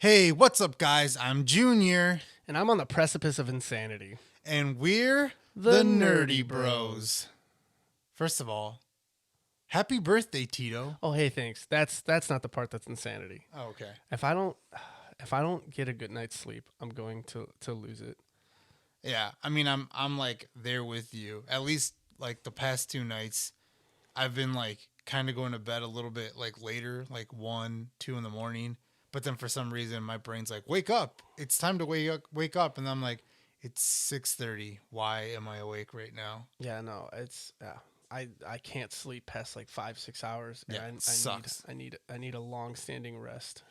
Hey, what's up, guys? I'm Junior, And I'm on the precipice of insanity. and we're The the Nerdy Nerdy Bros. First of all, happy birthday, Tito. Oh, hey, thanks. That's not the part that's insanity. Oh, okay. If I don't get a good night's sleep, I'm going to lose it. Yeah, I mean, I'm like there with you. At least like the past 2 nights, I've been like kind of going to bed a little bit like later, like 1, 2 in the morning. But then for some reason, my brain's like, "Wake up! It's time to wake up!" And I'm like, "It's 6:30. Why am I awake right now?" Yeah, no, it's I can't sleep past like 5-6 hours, and Yeah, it I sucks. I need a long standing rest.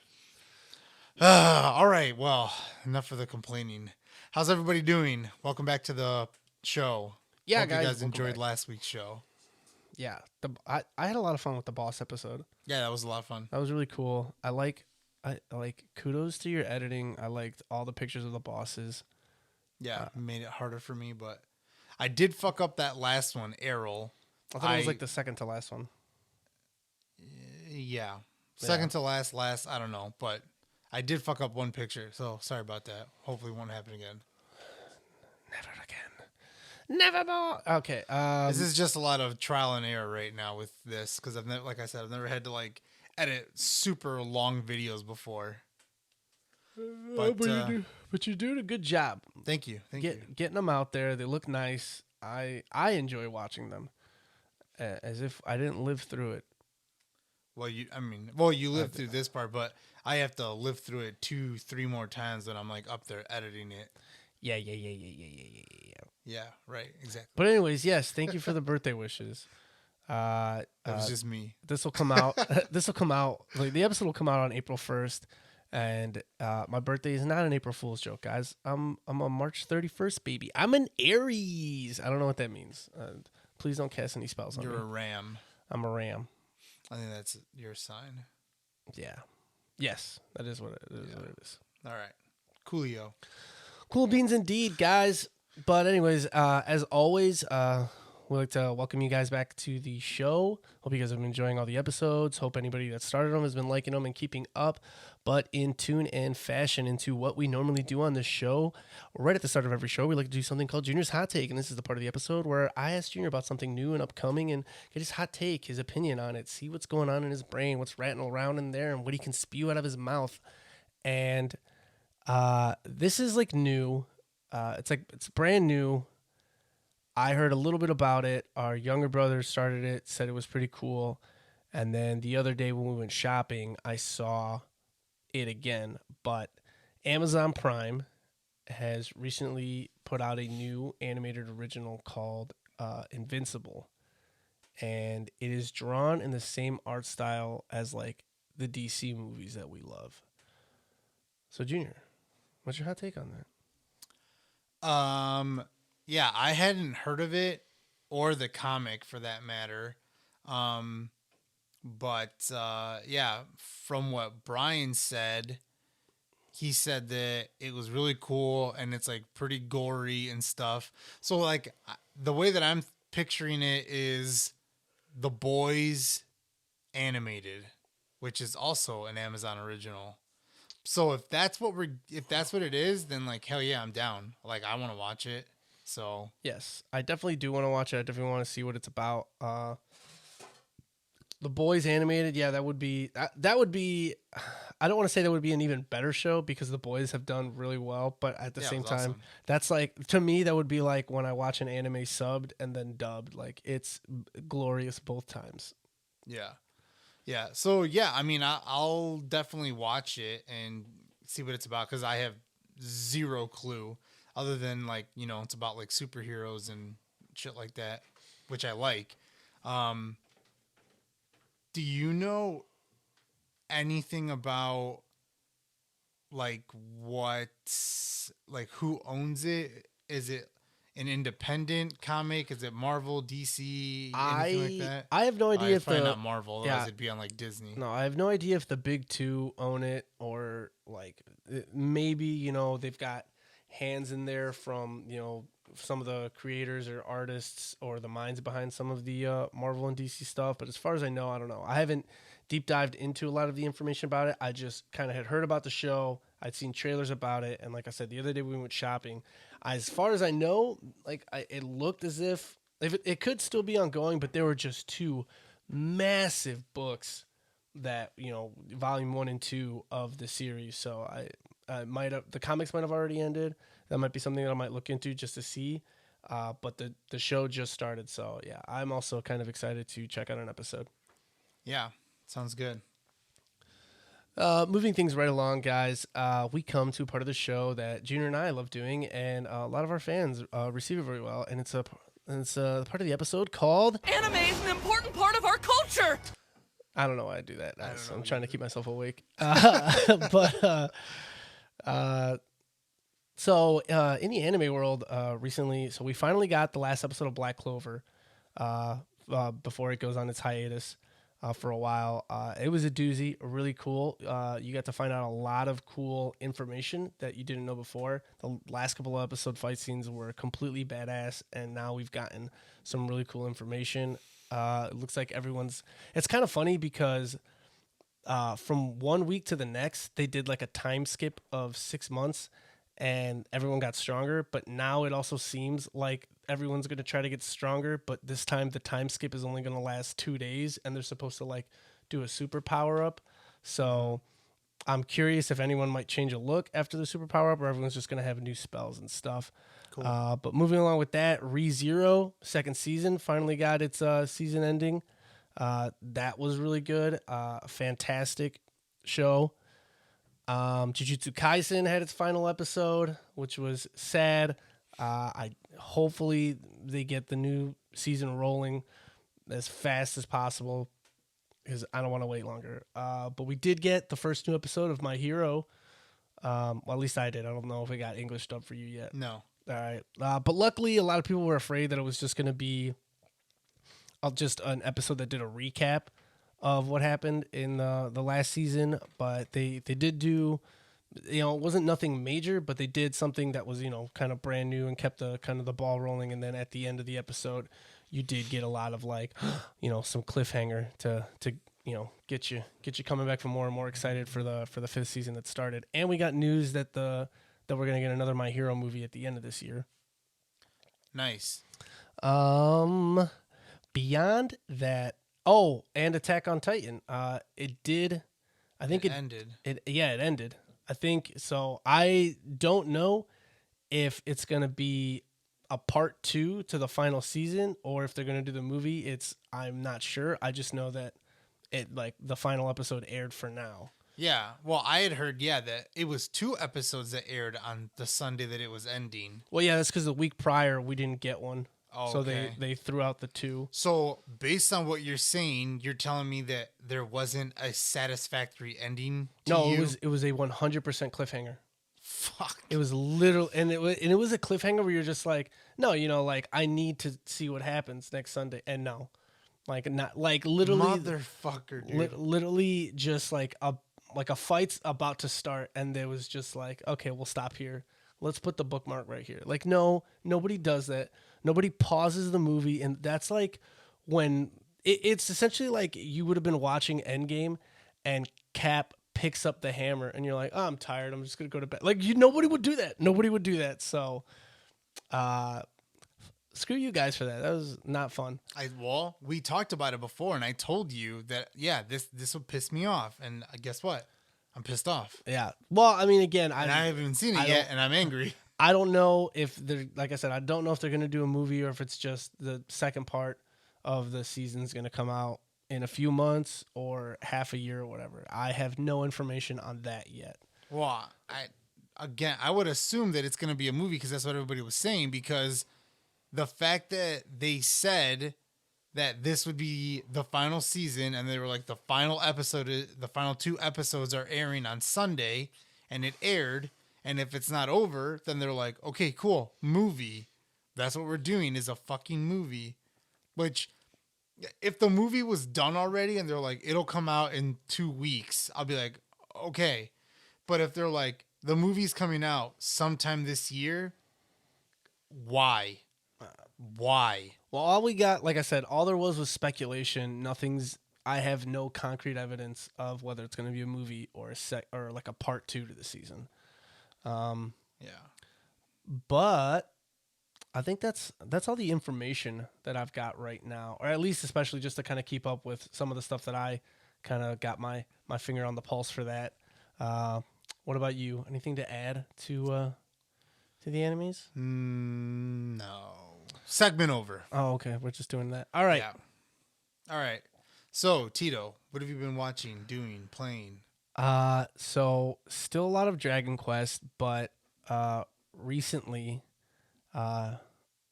All right. Well, enough of the complaining. How's everybody doing? Welcome back to the show. Yeah, Hope guys, you guys welcome enjoyed back. last week's show. Yeah, I had a lot of fun with the boss episode. Yeah, that was a lot of fun. That was really cool. I like kudos to your editing. I liked all the pictures of the bosses. Yeah, made it harder for me, but I did fuck up that last one, Errol. I thought it was like the second to last one. Yeah, second to last. I don't know, but I did fuck up one picture, so sorry about that. Hopefully, it won't happen again. Never again. Never more. Okay. This is just a lot of trial and error right now with this because I've never, like I said, I've never had to like edit super long videos before. But you're doing a good job. thank you, Getting them out there. They look nice. I enjoy watching them, as if I didn't live through it. Well, you lived through this part, but I have to live through it 2-3 more times when I'm like up there editing it. Yeah. Yeah, right, exactly. But anyways, yes. Thank you for the birthday wishes. That was just me. This will come out. This will come out. Like the episode will come out on April 1st, and my birthday is not an April Fool's joke, guys. I'm a March 31st baby. I'm an Aries. I don't know what that means. Please don't cast any spells on me. You're a ram. I'm a Ram. I think that's your sign. Yeah. Yes, that is what it is. What it is. All right, coolio. Cool beans indeed, guys. But anyways, as always, we'd like to welcome you guys back to the show. Hope you guys have been enjoying all the episodes. Hope anybody that started them has been liking them and keeping up. But in tune and fashion into what we normally do on this show, right at the start of every show, we like to do something called Junior's Hot Take. And this is the part of the episode where I ask Junior about something new and upcoming and get his hot take, his opinion on it, see what's going on in his brain, what's rattling around in there, and what he can spew out of his mouth. And this is like new. It's brand new. I heard a little bit about it. Our younger brother started it, said it was pretty cool. And then the other day when we went shopping, I saw it again. But Amazon Prime has recently put out a new animated original called Invincible. And it is drawn in the same art style as like the DC movies that we love. So Junior, what's your hot take on that? Yeah, I hadn't heard of it or the comic for that matter. But yeah, from what Brian said, he said that it was really cool and it's like pretty gory and stuff. So like the way that I'm picturing it is The Boys animated, which is also an Amazon original. So if that's what it is, then like hell yeah, I'm down. Like I want to watch it. So yes, I definitely do want to watch it. I definitely want to see what it's about. The Boys animated, yeah, that would be. I don't want to say that would be an even better show because The Boys have done really well, but at the same time, awesome. That's like to me that would be like when I watch an anime subbed and then dubbed. Like it's glorious both times. Yeah. Yeah. So yeah, I mean, I'll definitely watch it and see what it's about because I have zero clue other than like it's about like superheroes and shit like that, which I like. Do you know anything about like who owns it? Is it an independent comic? Is it Marvel, DC, anything like that? I have no idea if probably not Marvel, otherwise yeah. it'd be on like Disney. No, I have no idea if the big two own it or like maybe they've got hands in there from some of the creators or artists or the minds behind some of the Marvel and DC stuff. But as far as I know, I don't know. I haven't deep dived into a lot of the information about it. I just kind of had heard about the show. I'd seen trailers about it, and like I said, the other day we went shopping. As far as I know, it looked as if it could still be ongoing, but there were just two massive books that volume 1 and 2 of the series. So I might have the comics might have already ended. That might be something that I might look into just to see. But the show just started, so yeah, I'm also kind of excited to check out an episode. Yeah, sounds good. Moving things right along, guys, we come to a part of the show that Junior and I love doing, and a lot of our fans receive it very well. And it's a part of the episode called Anime is an important part of our culture. I don't know why I do that. I'm trying to keep myself awake. So in the anime world, recently, so we finally got the last episode of Black Clover before it goes on its hiatus for a while. It was a doozy, really cool. You got to find out a lot of cool information that you didn't know before. The last couple of episode fight scenes were completely badass, and now we've gotten some really cool information. It looks like it's kind of funny because from 1 week to the next, they did like a time skip of 6 months and everyone got stronger. But now it also seems like everyone's going to try to get stronger. But this time the time skip is only going to last 2 days and they're supposed to like do a super power up. So I'm curious if anyone might change a look after the super power up or everyone's just going to have new spells and stuff. Cool. But moving along with that, ReZero second season finally got its season ending. That was really good. Fantastic show. Jujutsu Kaisen had its final episode, which was sad. Hopefully they get the new season rolling as fast as possible because I don't want to wait longer. But we did get the first new episode of My Hero. Well, at least I did. I don't know if it got English dubbed for you yet. No. All right. But luckily, a lot of people were afraid that it was just going to be just an episode that did a recap of what happened in the last season. But they did do, it wasn't nothing major, but they did something that was, kind of brand new and kept the kind of the ball rolling. And then at the end of the episode, you did get a lot of like, some cliffhanger to get you coming back for more and more excited for the fifth season that started. And we got news that we're going to get another My Hero movie at the end of this year. Nice. Beyond that, and Attack on Titan. It ended. It ended. I think so. I don't know if it's going to be a part 2 to the final season or if they're going to do the movie. I'm not sure. I just know that the final episode aired for now. Yeah, well, I had heard, that it was 2 episodes that aired on the Sunday that it was ending. Well, yeah, that's because the week prior we didn't get one. Oh, so okay. they threw out the 2. So based on what you're saying, you're telling me that there wasn't a satisfactory ending to you? It was a 100% cliffhanger. Fuck. It was literal, and it was a cliffhanger where you're just like, no, I need to see what happens next Sunday, and no, not literally, motherfucker, dude. Literally just like a fight's about to start, and there was just like, okay, we'll stop here. Let's put the bookmark right here. Like, no, nobody does that. Nobody pauses the movie, and that's like when it's essentially like you would have been watching Endgame, and Cap picks up the hammer, and you're like, oh, I'm tired. I'm just gonna go to bed. Like, nobody would do that. Nobody would do that. So, screw you guys for that. That was not fun. We talked about it before, and I told you that this would piss me off, and guess what? I'm pissed off. Yeah. Well, I mean, again, I haven't even seen it yet, and I'm angry. I don't know if they're, like I said, I don't know if they're going to do a movie or if it's just the second part of the season's going to come out in a few months or half a year or whatever. I have no information on that yet. Well, I would assume that it's going to be a movie because that's what everybody was saying, because the fact that they said that this would be the final season and they were like the final 2 episodes are airing on Sunday, and it aired. And if it's not over, then they're like, okay, cool, movie. That's what we're doing, is a fucking movie. Which, if the movie was done already and they're like, it'll come out in 2 weeks, I'll be like, okay. But if they're like, the movie's coming out sometime this year, why? Why? Well, all we got, like I said, all there was speculation. Nothing's I have no concrete evidence of whether it's going to be a movie or or like a part 2 to the season. Yeah. But I think that's all the information that I've got right now, or at least especially just to kind of keep up with some of the stuff that I kind of got my finger on the pulse for that. What about you? Anything to add to the enemies? No. Segment over. Oh, okay. We're just doing that. All right. Yeah. All right. So, Tito, what have you been watching, doing, playing? So still a lot of Dragon Quest, but recently,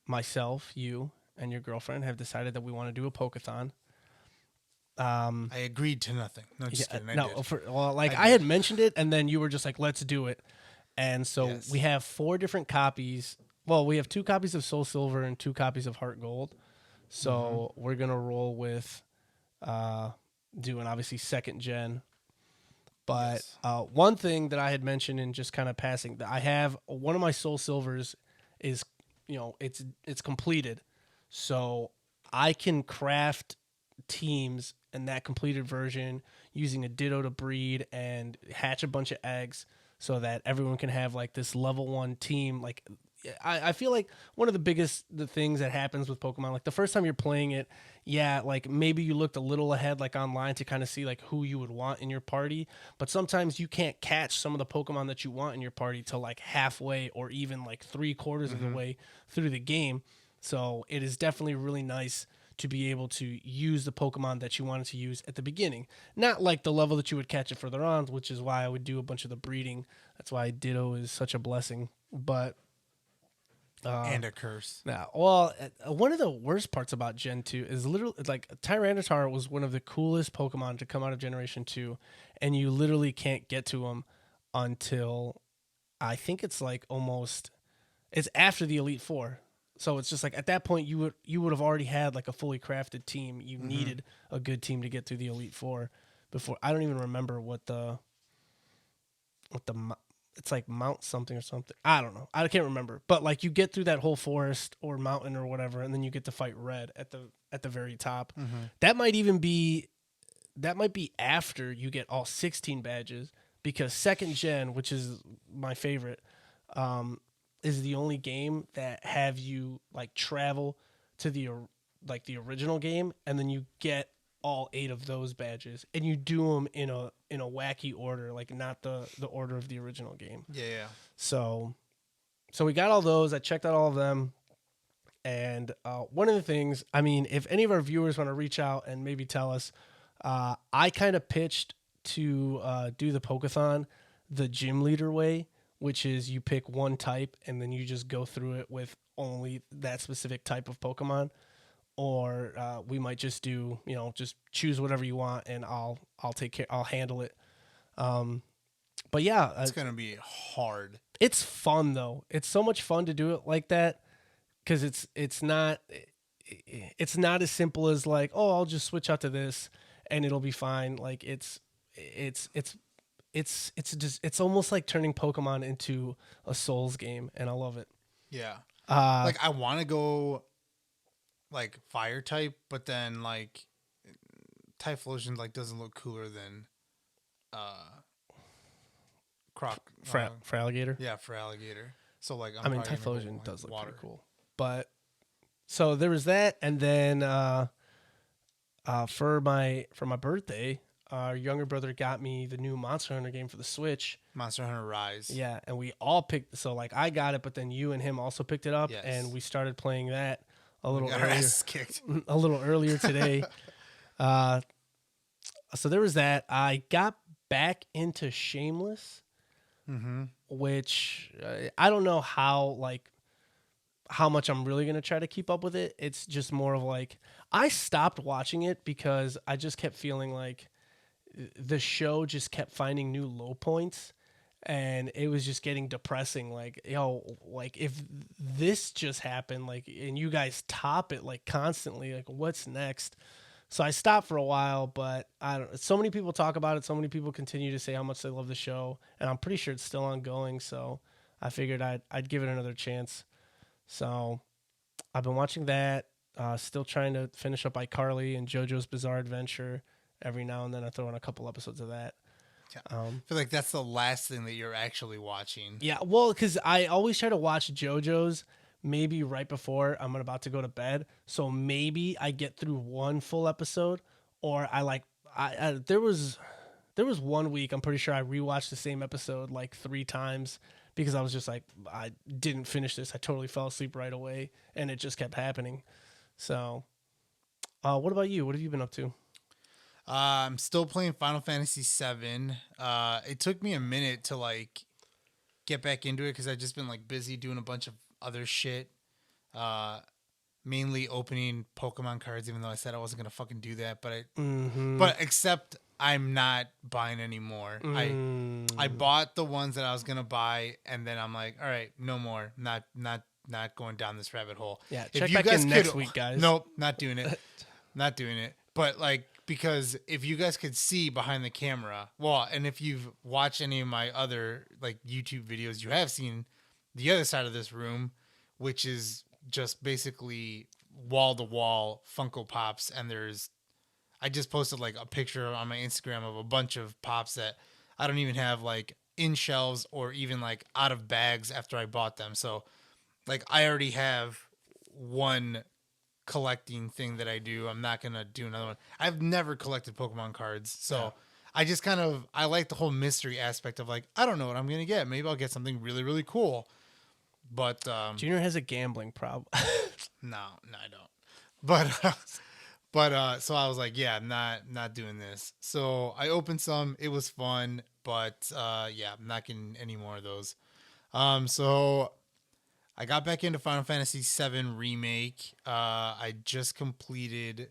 myself, you, and your girlfriend have decided that we want to do a Pokeathon. I agreed to nothing. No, just kidding. I did. I had mentioned it, and then you were just like, "Let's do it." And so Yes. we have 4 different copies. Well, we have 2 copies of Soul Silver and 2 copies of Heart Gold. So we're gonna roll with doing obviously 2nd gen. But Yes. one thing that I had mentioned in just kind of passing, that I have one of my Soul Silvers is, it's completed, so I can craft teams in that completed version using a Ditto to breed and hatch a bunch of eggs, so that everyone can have like this level 1 team. Like, I feel like one of the things that happens with Pokemon, like the first time you're playing it, like maybe you looked a little ahead like online to kind of see like who you would want in your party, but sometimes you can't catch some of the Pokemon that you want in your party till like halfway or even like 3/4 of the way through the game. So it is definitely really nice to be able to use the Pokemon that you wanted to use at the beginning. Not like the level that you would catch it further on, which is why I would do a bunch of the breeding. That's why Ditto is such a blessing. But and a curse. yeah, well, one of the worst parts about Gen 2 is literally like Tyranitar was one of the coolest Pokemon to come out of Generation 2, and you literally can't get to him until I think it's like it's after the Elite Four. So it's just like at that point you would have already had like a fully crafted team. You needed a good team to get through the Elite Four before. I don't even remember what the it's like Mount something or something. I don't know. I can't remember. But like you get through that whole forest or mountain or whatever, and then you get to fight Red at the very top. That might be after you get all 16 badges, because 2nd gen, which is my favorite, is the only game that have you like travel to the original game, and then you get all 8 of those badges, and you do them in a wacky order, like not the order of the original game. Yeah. So we got all those. I checked out all of them, and one of the things, I mean, if any of our viewers want to reach out and maybe tell us, I kind of pitched to do the Pokeathon the gym leader way, which is you pick one type and then you just go through it with only that specific type of Pokemon. Or we might just do, just choose whatever you want, and I'll take care. I'll handle it. But yeah, It's gonna be hard. it's fun though. It's so much fun to do it like that, because it's not as simple as like, oh, I'll just switch out to this and it'll be fine. Like it's almost like turning Pokemon into a Souls game, and I love it. Yeah. Like I want to go like fire type, but then like Typhlosion like doesn't look cooler than For alligator. Yeah, for alligator. So like I mean, probably gonna go, Typhlosion like, does look water. pretty cool. But so there was that, and then for my birthday, our younger brother got me the new Monster Hunter game for the Switch. Monster Hunter Rise. Yeah, and we all picked. So like I got it, but then you and him also picked it up, Yes. and we started playing that a little Got our earlier. asses kicked. A little earlier today. So there was that. I got back into Shameless, which I don't know how much I'm really going to try to keep up with it. It's just more of like, I stopped watching it because I just kept feeling like the show just kept finding new low points, and it was just getting depressing. Like, like if this just happened, like, and you guys top it like constantly, like what's next? So I stopped for a while, but I don't. So many people talk about it. So many people continue to say how much they love the show, and I'm pretty sure it's still ongoing. So I figured I'd give it another chance. So I've been watching that. Still trying to finish up iCarly and JoJo's Bizarre Adventure. every now and then I throw in a couple episodes of that. I feel like that's the last thing that you're actually watching. Yeah, well, because I always try to watch JoJo's maybe right before I'm about to go to bed. So maybe I get through one full episode, or there was 1 week I'm pretty sure I rewatched the same episode like 3 times because I was just like I didn't finish this. I totally fell asleep right away, and it just kept happening. So, what about you? What have you been up to? I'm still playing Final Fantasy VII. It took me a minute to like get back into it because I've just been like busy doing a bunch of other shit. Mainly opening Pokemon cards, even though I said I wasn't gonna fucking do that. But except I'm not buying anymore. I bought the ones that I was gonna buy, and then I'm like, all right, no more. Not going down this rabbit hole. Yeah, check back in next week, guys. Nope, not doing it. Not doing it. But like, because if you guys could see behind the camera, well, and if you've watched any of my other like YouTube videos, you have seen the other side of this room, which is just basically wall to wall Funko Pops. And I just posted like a picture on my Instagram of a bunch of pops that I don't even have like in shelves or even like out of bags after I bought them. So like I already have one collecting thing that I do. I'm not gonna do another one. I've never collected Pokemon cards, so I just I like the whole mystery aspect of like I don't know what I'm gonna get. Maybe I'll get something really really cool. But Junior has a gambling problem. no, I don't. But so I was like, yeah, I'm not doing this. So I opened some. It was fun, but yeah, I'm not getting any more of those. So I got back into Final Fantasy VII Remake. I just completed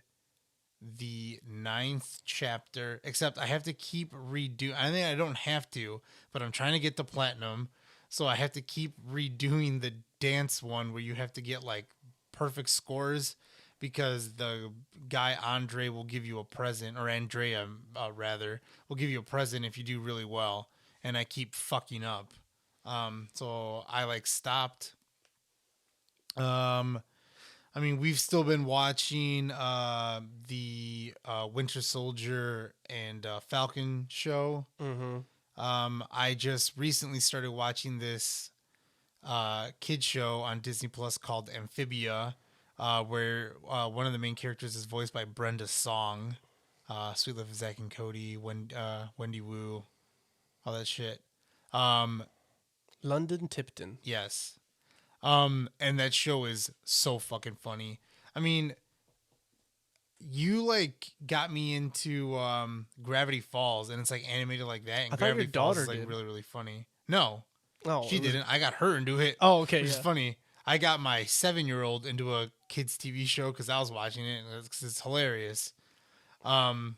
the 9th chapter, except I have to keep redoing. I think I don't have to, but I'm trying to get the platinum, so I have to keep redoing the dance one where you have to get like perfect scores because the guy Andre will give you a present, or Andrea rather, will give you a present if you do really well, and I keep fucking up. So I like stopped. I mean, we've still been watching the Winter Soldier and Falcon show. I just recently started watching this kid show on Disney Plus called Amphibia, where one of the main characters is voiced by Brenda Song. Sweet Life of Zack and Cody, Wendy Wu, all that shit. London Tipton. Yes. And that show is so fucking funny. I mean, you like got me into Gravity Falls, and it's like animated like that. And I thought Gravity your Falls daughter is like did. really really funny. No, Oh, she didn't. I got her into it. Oh, okay, which is yeah. funny. I got my 7-year-old into a kids TV show because I was watching it, and it's hilarious. But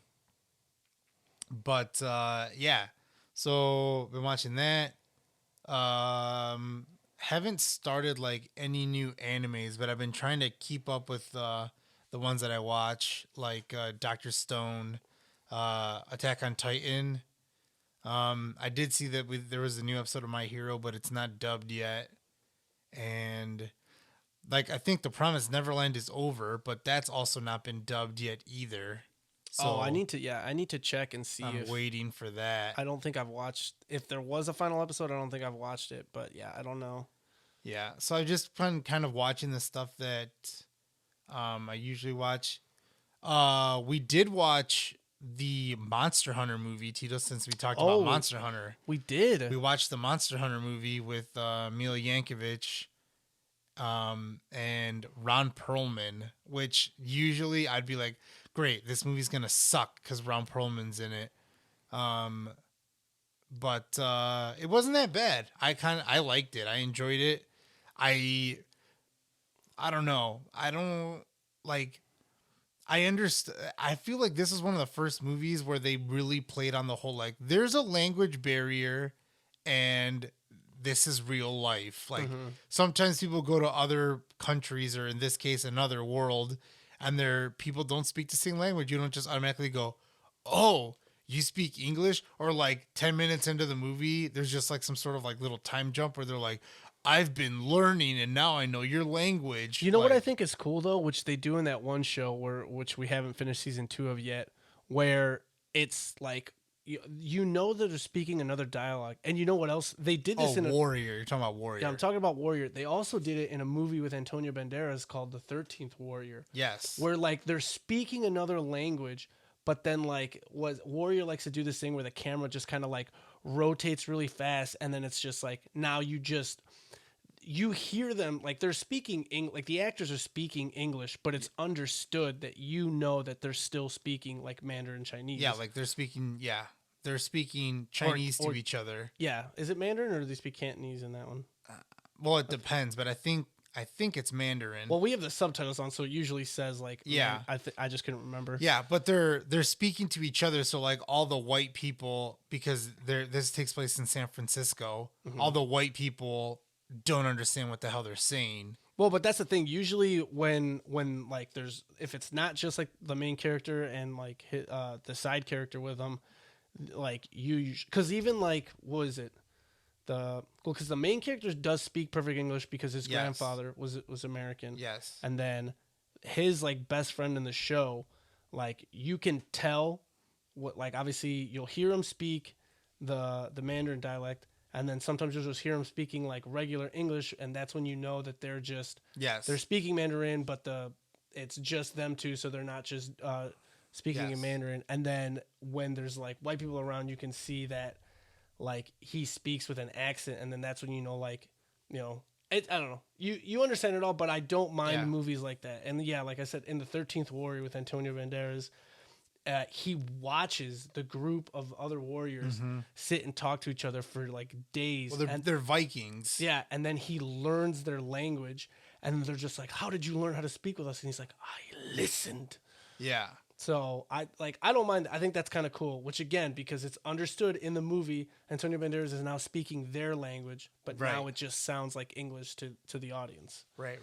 yeah, so been watching that. Haven't started like any new animes, but I've been trying to keep up with the ones that I watch, like Dr. Stone, Attack on Titan. I did see that there was a new episode of My Hero, but it's not dubbed yet. And like I think The Promised Neverland is over, but that's also not been dubbed yet either. So I need to check and see. I'm waiting for that. I don't think I've watched. If there was a final episode, I don't think I've watched it. But yeah, I don't know. Yeah, so I just been kind of watching the stuff that I usually watch. We did watch the Monster Hunter movie, Tito, since we talked about Monster Hunter. We did. We watched the Monster Hunter movie with Mila Yankovic and Ron Perlman, which usually I'd be like, great, this movie's going to suck because Ron Perlman's in it. But it wasn't that bad. I liked it. I enjoyed it. I don't know. I don't like. I understand. I feel like this is one of the first movies where they really played on the whole like there's a language barrier, and this is real life. Like sometimes people go to other countries, or in this case, another world, and their people don't speak the same language. You don't just automatically go, oh, you speak English, or like 10 minutes into the movie, there's just like some sort of like little time jump where they're like, I've been learning and now I know your language. You know what I think is cool though, which they do in that one show which we haven't finished season 2 of yet, where it's like you know that they're speaking another dialogue, and you know what else they did this in Warrior. You're talking about Warrior. Yeah, I'm talking about Warrior. They also did it in a movie with Antonio Banderas called The 13th Warrior. Yes. Where like they're speaking another language, but then like what Warrior likes to do this thing where the camera just kind of like rotates really fast, and then it's just like now you hear them like they're speaking like the actors are speaking English, but it's understood that you know that they're still speaking like Mandarin Chinese. Yeah, like they're speaking. Yeah, they're speaking Chinese to each other. Yeah, is it Mandarin or do they speak Cantonese in that one? Well, it depends, but I think it's Mandarin. Well, we have the subtitles on, so it usually says like yeah. I just couldn't remember. Yeah, but they're speaking to each other. So like all the white people, because this takes place in San Francisco, all the white people don't understand what the hell they're saying. Well, but that's the thing. Usually when like if it's not just like the main character and like the side character with them, like because even like what is it? Because the main character does speak perfect English because his grandfather was American. Yes. And then his like best friend in the show, like you can tell what like obviously you'll hear him speak the Mandarin dialect, and then sometimes you'll just hear him speaking like regular English, and that's when you know that they're just they're speaking Mandarin, but it's just them two, so they're not just speaking in Mandarin. And then when there's like white people around, you can see that like he speaks with an accent, and then that's when you know like I don't know, you understand it all, but I don't mind movies like that. And yeah, like I said, in The 13th Warrior with Antonio Banderas, he watches the group of other warriors sit and talk to each other for like days. Well, they're Vikings. Yeah, and then he learns their language, and they're just like, "How did you learn how to speak with us?" And he's like, "I listened." Yeah. So I don't mind. I think that's kind of cool. Which again, because it's understood in the movie, Antonio Banderas is now speaking their language, but now it just sounds like English to the audience. Right.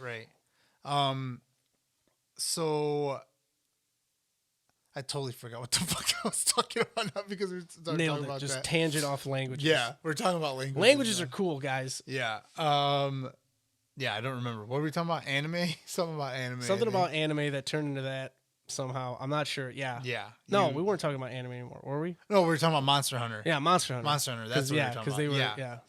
So I totally forgot what the fuck I was talking about now because we're talking about just that. Tangent off languages. Yeah, we're talking about languages. Languages are cool, guys. Yeah. Yeah, I don't remember. What were we talking about? Anime? Something about anime. Something about anime that turned into that somehow. I'm not sure. Yeah. Yeah. No, we weren't talking about anime anymore, were we? No, we were talking about Monster Hunter. Yeah, Monster Hunter. Monster Hunter. That's what we were talking about. They were, yeah.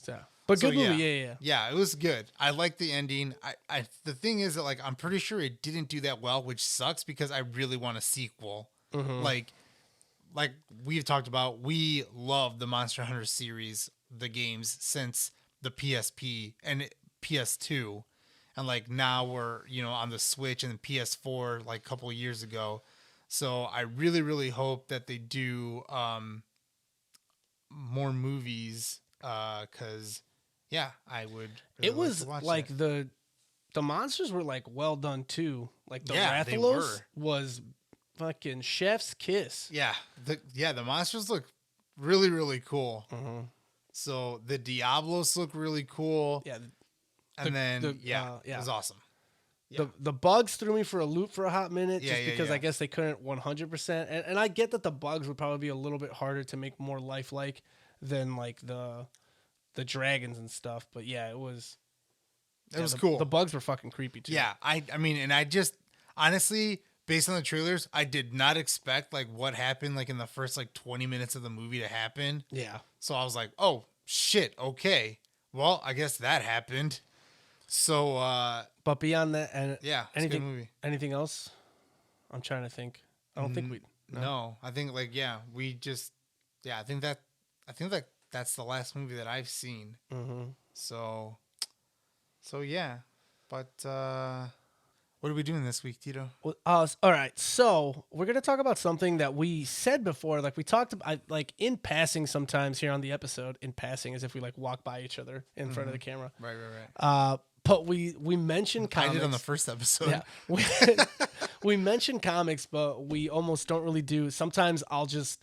But good movie, yeah. Yeah, it was good. I liked the ending. I the thing is that like I'm pretty sure it didn't do that well, which sucks because I really want a sequel. Like we've talked about, we love the Monster Hunter series, the games, since the PSP and PS2. And like now we're, on the Switch and the PS4 like a couple of years ago. So I really, really hope that they do more movies because, I would really it was like to watch like that. the monsters were like well done too. Like the they Rathalos were. was fucking chef's kiss. Yeah. The monsters look really, really cool. So the Diablos look really cool. Yeah. And it was awesome. Yeah. The bugs threw me for a loop for a hot minute because yeah. I guess they couldn't 100%. And I get that the bugs would probably be a little bit harder to make more lifelike than like the dragons and stuff. But yeah, it was cool. The bugs were fucking creepy too. Yeah, I mean, and I just honestly, based on the trailers, I did not expect like what happened like in the first like 20 minutes of the movie to happen. Yeah. So I was like, oh shit, okay. Well, I guess that happened. So but beyond that, and it's a good movie. Anything else? I'm trying to think. I don't think we. No, I think like we just I think that's the last movie that I've seen. So yeah, but what are we doing this week, Tito? All right, so we're gonna talk about something that we said before. Like we talked about, like in passing sometimes here on the episode. In passing, as if we like walk by each other in front of the camera. Right. But we mentioned comics. I did on the first episode. Yeah, we mentioned comics, but we almost don't really do. Sometimes I'll just,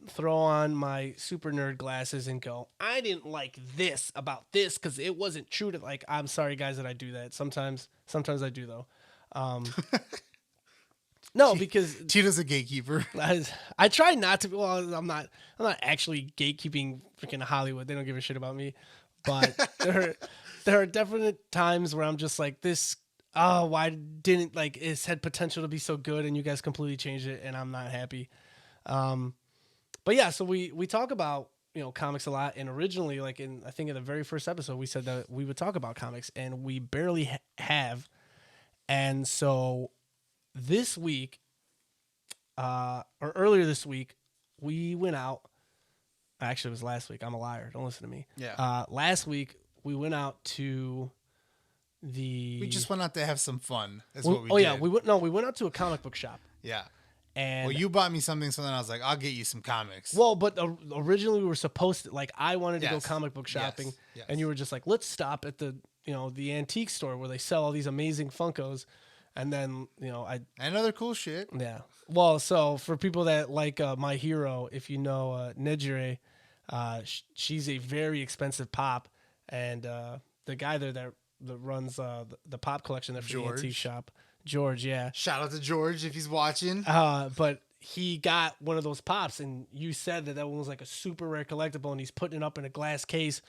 throw on my super nerd glasses and go, I didn't like this about this because it wasn't true to like. I'm sorry, guys, that I do that. Sometimes I do though. No, because Tito's a gatekeeper. I try not to. Well, I'm not actually gatekeeping freaking Hollywood. They don't give a shit about me. But there are definite times where I'm just like this. oh, why didn't like it had potential to be so good and you guys completely changed it and I'm not happy. But yeah, so we talk about, comics a lot, and originally, like I think in the very first episode, we said that we would talk about comics, and we barely have. And so this week, or earlier this week, we went out. Actually, it was last week. I'm a liar. Don't listen to me. Yeah. Last week we went out to the. We just went out to have some fun. That's we, what we oh did. yeah, we went out to a comic book shop. Yeah. And Well, you bought me something, so then I was like, I'll get you some comics. well, but originally we were supposed to, like, I wanted to go Yes. comic book shopping, Yes. and you were just like, let's stop at the the antique store where they sell all these amazing Funkos, and then And other cool shit. yeah. Well, so for people that like My Hero, if you know Nejire, she's a very expensive pop, and the guy there that runs the pop collection there for the antique shop, George, yeah. Shout out to George if he's watching. But he got one of those pops, and you said that one was like a super rare collectible, and he's putting it up in a glass case,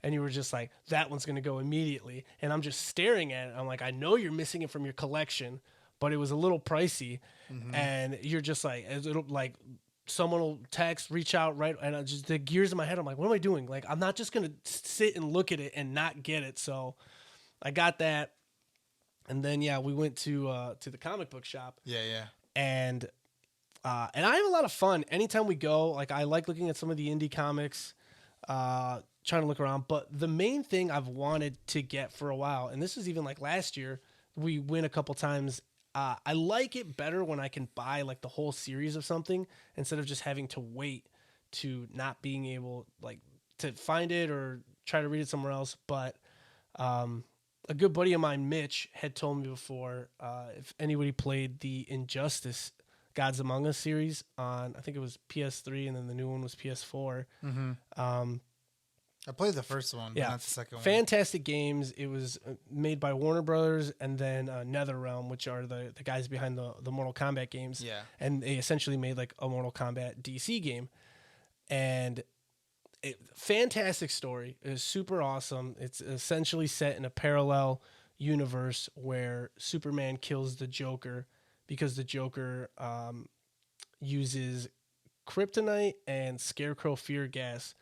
and you were just like, that one's going to go immediately. And I'm just staring at it. I'm like, I know you're missing it from your collection, but it was a little pricey. Mm-hmm. And you're just like, it'll like, someone will text, reach out, right? And I just, the gears in my head, I'm like, what am I doing? Like, I'm not just going to sit and look at it and not get it. So I got that. And then, yeah, we went to the comic book shop. Yeah, yeah. And I have a lot of fun anytime we go. Like, I like looking at some of the indie comics, trying to look around. But the main thing I've wanted to get for a while, and this is even like last year, we went a couple times. I like it better when I can buy like the whole series of something instead of just having to wait to not being able like to find it or try to read it somewhere else. But a good buddy of mine, Mitch, had told me before if anybody played the Injustice Gods Among Us series on, I think it was PS3, and then the new one was PS4. Mm-hmm. I played the first one, but not the second one. Fantastic games. It was made by Warner Brothers and then NetherRealm, which are the guys behind the Mortal Kombat games. Yeah. And they essentially made like a Mortal Kombat DC game. And fantastic story. It was super awesome. It's essentially set in a parallel universe where Superman kills the Joker because the Joker uses kryptonite and Scarecrow fear gas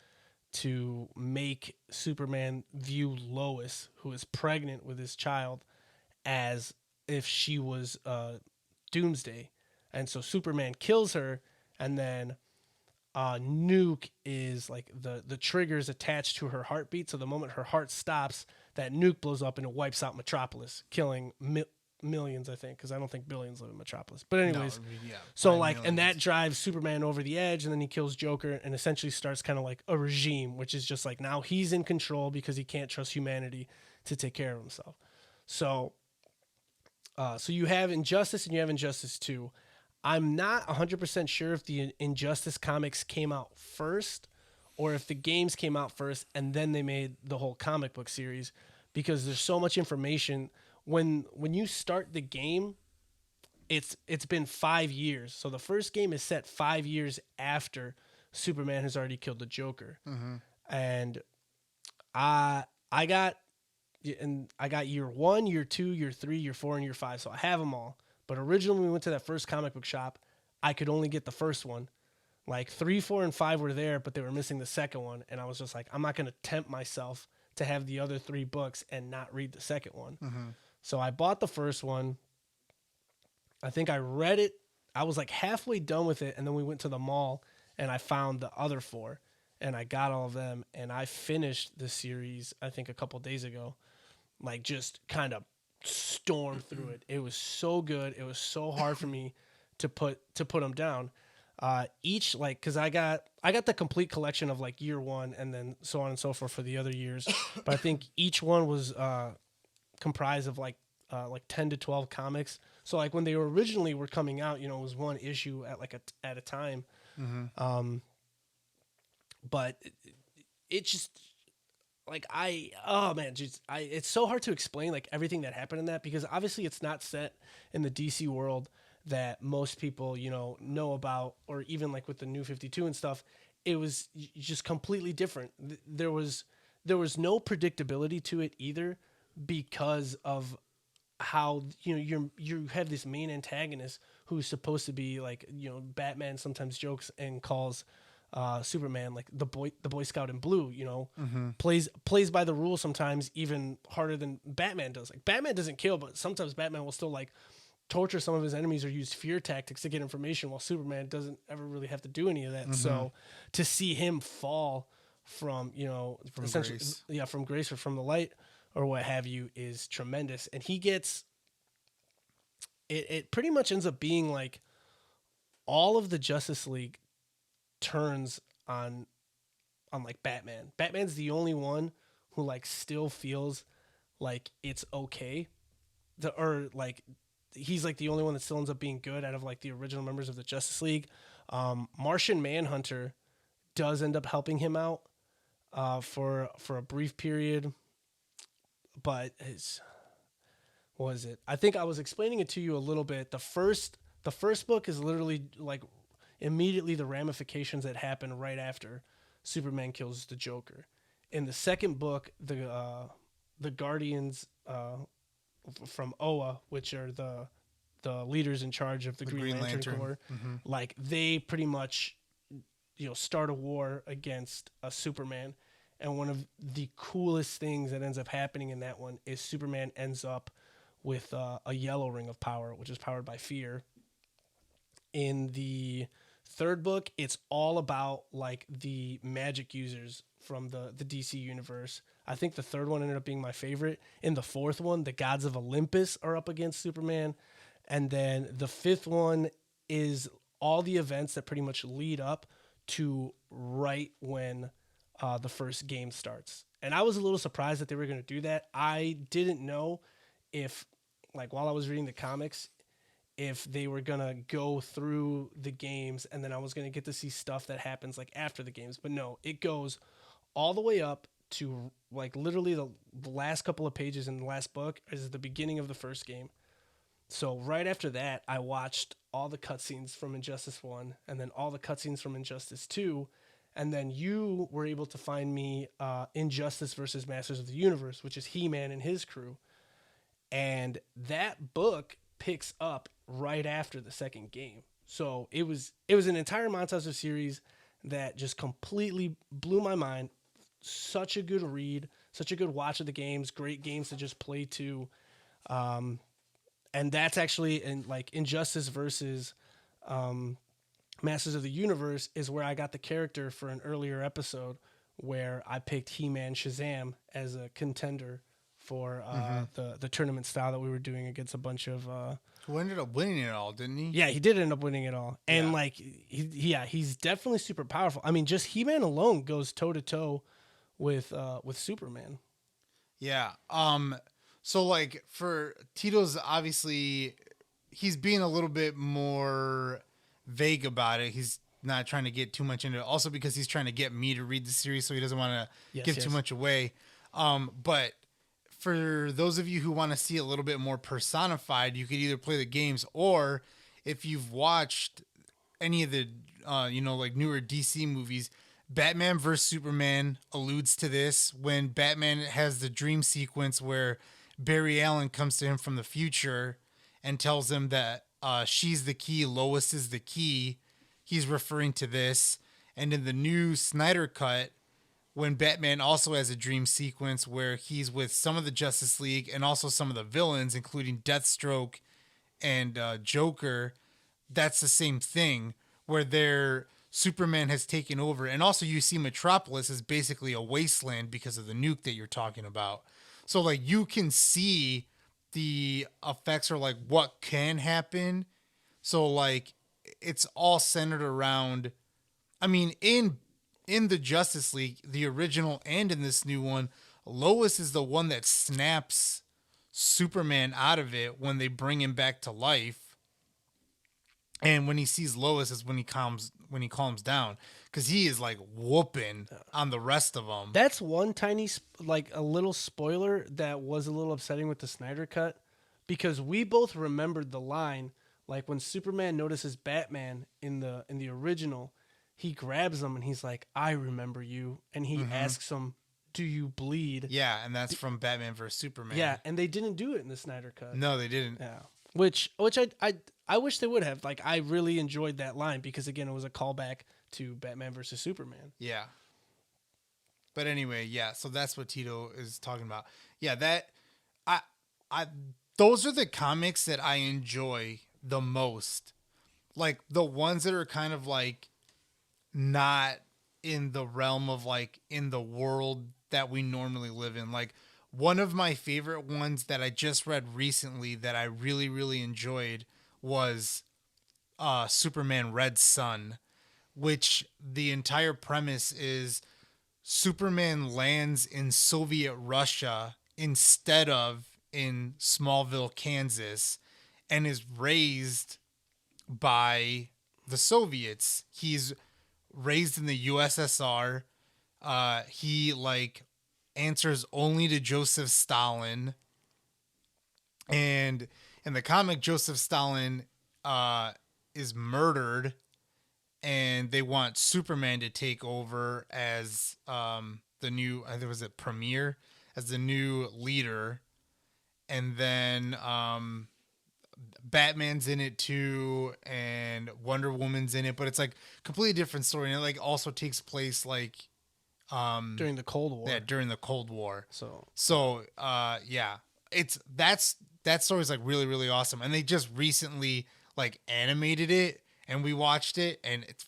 to make Superman view Lois, who is pregnant with his child, as if she was Doomsday. And so Superman kills her, and then nuke is like the triggers attached to her heartbeat. So the moment her heart stops, that nuke blows up and it wipes out Metropolis, killing millions, I think, because I don't think billions live in Metropolis. But anyways, so like, millions. And that drives Superman over the edge, and then he kills Joker and essentially starts kind of like a regime, which is just like now he's in control because he can't trust humanity to take care of himself. So, so you have Injustice and you have Injustice 2. I'm not 100% sure if the Injustice comics came out first or if the games came out first and then they made the whole comic book series, because there's so much information. When you start the game, it's been 5 years. So the first game is set 5 years after Superman has already killed the Joker. Mm-hmm. And I got year 1, year 2, year 3, year 4, and year 5. So I have them all. But originally when we went to that first comic book shop, I could only get the first one. Like 3, 4, and 5 were there, but they were missing the second one. And I was just like, I'm not going to tempt myself to have the other 3 books and not read the second one. Mm-hmm. So I bought the first one. I think I read it. I was like halfway done with it. And then we went to the mall and I found the other 4 and I got all of them. And I finished the series, I think a couple days ago, like just kind of stormed through it. It was so good. It was so hard for me to put them down. Each, like, cause I got the complete collection of like year 1 and then so on and so forth for the other years. But I think each one was, comprised of like 10 to 12 comics. So like when they originally were coming out, it was one issue at a time. Mm-hmm. But it just like it's so hard to explain like everything that happened in that, because obviously it's not set in the DC world that most people know about, or even like with the New 52 and stuff. It was just completely different. There was no predictability to it either, because of how you have this main antagonist who's supposed to be like, Batman sometimes jokes and calls Superman like the Boy Scout in blue, plays by the rules sometimes even harder than Batman does. Like Batman doesn't kill, but sometimes Batman will still like torture some of his enemies or use fear tactics to get information, while Superman doesn't ever really have to do any of that. So to see him fall from essentially grace. from grace or from the light or what have you is tremendous. And he gets it pretty much ends up being like all of the Justice League turns on like Batman. Batman's the only one who like still feels like it's okay. He's like the only one that still ends up being good out of like the original members of the Justice League. Martian Manhunter does end up helping him out for a brief period, but what was it? I think I was explaining it to you a little bit. The first book is literally like immediately the ramifications that happen right after Superman kills the Joker. In the second book, the Guardians from Oa, which are the leaders in charge of the Green Lantern Corps, like they pretty much start a war against a Superman. And one of the coolest things that ends up happening in that one is Superman ends up with a yellow ring of power, which is powered by fear. In the third book, it's all about like the magic users from the DC universe. I think the third one ended up being my favorite. In the fourth one, the gods of Olympus are up against Superman. And then the fifth one is all the events that pretty much lead up to right when the first game starts. And I was a little surprised that they were going to do that. I didn't know if, like, while I was reading the comics, if they were going to go through the games and then I was going to get to see stuff that happens like after the games. But no, it goes all the way up to like literally the last couple of pages in the last book is the beginning of the first game. So right after that, I watched all the cutscenes from Injustice 1 and then all the cutscenes from Injustice 2. And then you were able to find me Injustice versus Masters of the Universe, which is He-Man and his crew. And that book picks up right after the second game. So it was an entire montage of series that just completely blew my mind. Such a good read, such a good watch of the games, great games to just play to. And that's actually in like Injustice versus Masters of the Universe is where I got the character for an earlier episode where I picked He-Man Shazam as a contender for the tournament style that we were doing against a bunch of Who ended up winning it all, didn't he? Yeah, he did end up winning it all. And like he's definitely super powerful. I mean, just He-Man alone goes toe to toe with Superman. Yeah. So like for Tito's, obviously he's being a little bit more vague about it. He's not trying to get too much into it. Also because he's trying to get me to read the series, so he doesn't want to give too much away. But for those of you who want to see a little bit more personified, you could either play the games, or if you've watched any of the like newer DC movies, Batman vs Superman alludes to this when Batman has the dream sequence where Barry Allen comes to him from the future and tells him that she's the key, Lois is the key. He's referring to this. And in the new Snyder cut, when Batman also has a dream sequence where he's with some of the Justice League and also some of the villains, including Deathstroke and Joker, that's the same thing where Superman has taken over. And also you see Metropolis is basically a wasteland because of the nuke that you're talking about. So like you can see the effects or like what can happen. So like it's all centered around, I mean, in the Justice League, the original and in this new one, Lois is the one that snaps Superman out of it when they bring him back to life. And when he sees Lois is when he calms down, because he is like whooping on the rest of them. That's one tiny like a little spoiler that was a little upsetting with the Snyder cut, because we both remembered the line like when Superman notices Batman in the original, he grabs him and he's like, "I remember you," and he asks him, do you bleed? Yeah, and that's from Batman vs Superman. Yeah, and they didn't do it in the Snyder Cut. No, they didn't. Yeah. Which I wish they would have. Like, I really enjoyed that line because, again, it was a callback to Batman versus Superman. Yeah. But anyway, yeah, so that's what Tito is talking about. Yeah, that I those are the comics that I enjoy the most. Like the ones that are kind of like not in the realm of like in the world that we normally live in. Like one of my favorite ones that I just read recently that I really, really enjoyed was Superman Red Sun, which the entire premise is Superman lands in Soviet Russia instead of in Smallville, Kansas, and is raised by the Soviets. He's raised in the USSR. He like answers only to Joseph Stalin. And in the comic, Joseph Stalin is murdered, and they want Superman to take over as the new, I think it was a premier, as the new leader. And then Batman's in it too, and Wonder Woman's in it, but it's like completely different story. And it like also takes place like During the Cold War. yeah, during the Cold War. So Yeah, that story's like really, really awesome. And they just recently like animated it, and we watched it, and it's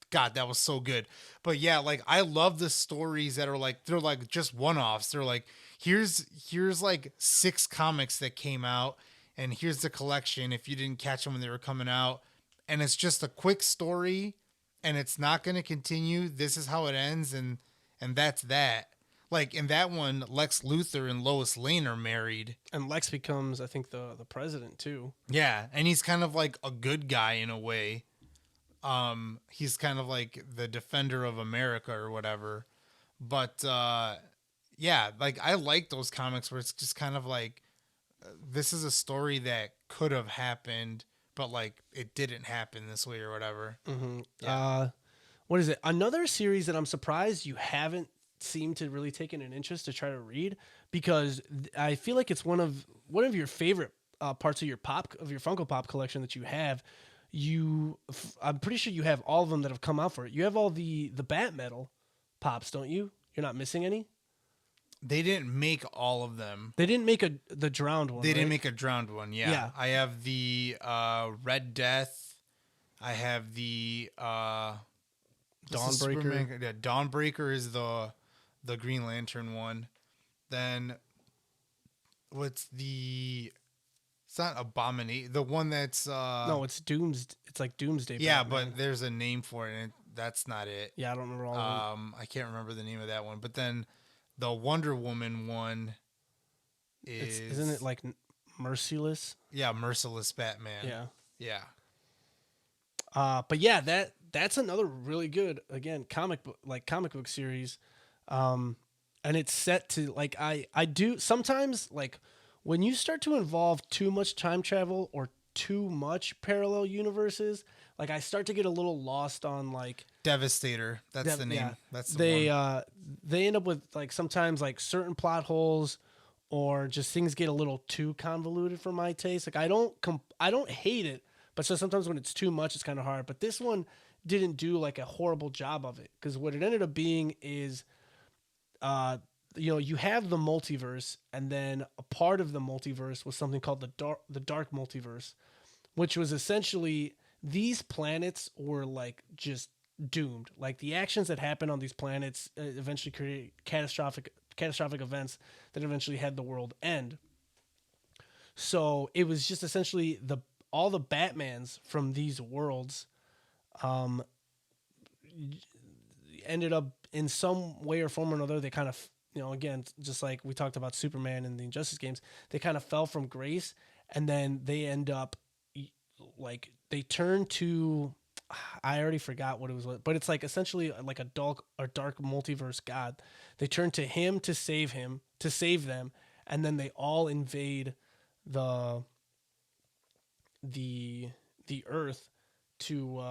God, that was so good. But yeah, like I love the stories that are like they're like just one-offs. They're like here's like 6 comics that came out, and here's the collection if you didn't catch them when they were coming out, and it's just a quick story, and it's not going to continue. This is how it ends, and that's that. Like in that one, Lex Luthor and Lois Lane are married. and Lex becomes, I think, the president too. Yeah, and he's kind of like a good guy in a way. He's kind of like the defender of America or whatever. But yeah, like I like those comics where it's just kind of like this is a story that could have happened, but like it didn't happen this way or whatever. Mm-hmm. Yeah. What is it? Another series that I'm surprised you haven't seemed to really taken an interest to try to read, because I feel like it's one of your favorite parts of your Funko Pop collection that you have. I'm pretty sure you have all of them that have come out for it. You have all the Bat Metal pops, don't you? You're not missing any? They didn't make all of them. They didn't make the drowned one. They didn't right? make a drowned one. Yeah. Yeah. I have the Red Death. I have the Dawnbreaker. Yeah, Dawnbreaker is the Green Lantern one. Then what's the? It's not Abomination. The one that's No, it's It's like Doomsday. yeah, Batman. but there's a name for it, and that's not it. Yeah, I don't remember all of them. I can't remember the name of that one. But then the Wonder Woman one is Isn't it like Merciless? yeah, Merciless Batman. Yeah. Yeah. But yeah, that's another really good, again, comic book series. And it's set to like I do sometimes, like when you start to involve too much time travel or too much parallel universes, like I start to get a little lost on like Devastator. That's the name. yeah. That's the one. They end up with like sometimes like certain plot holes, or just things get a little too convoluted for my taste. Like I don't hate it, but so sometimes when it's too much, it's kind of hard. But this one didn't do like a horrible job of it, because what it ended up being is, you have the multiverse, and then a part of the multiverse was something called the dark multiverse, which was essentially these planets were like just doomed. Like the actions that happen on these planets eventually create catastrophic events that eventually had the world end. So it was just essentially all the Batmans from these worlds ended up in some way or form or another. They kind of, again, just like we talked about Superman in the Injustice games, they kind of fell from grace, and then they end up like they turn to, I already forgot what it was, but it's like essentially like a dark multiverse god. They turn to him to save them, and then they all invade the Earth to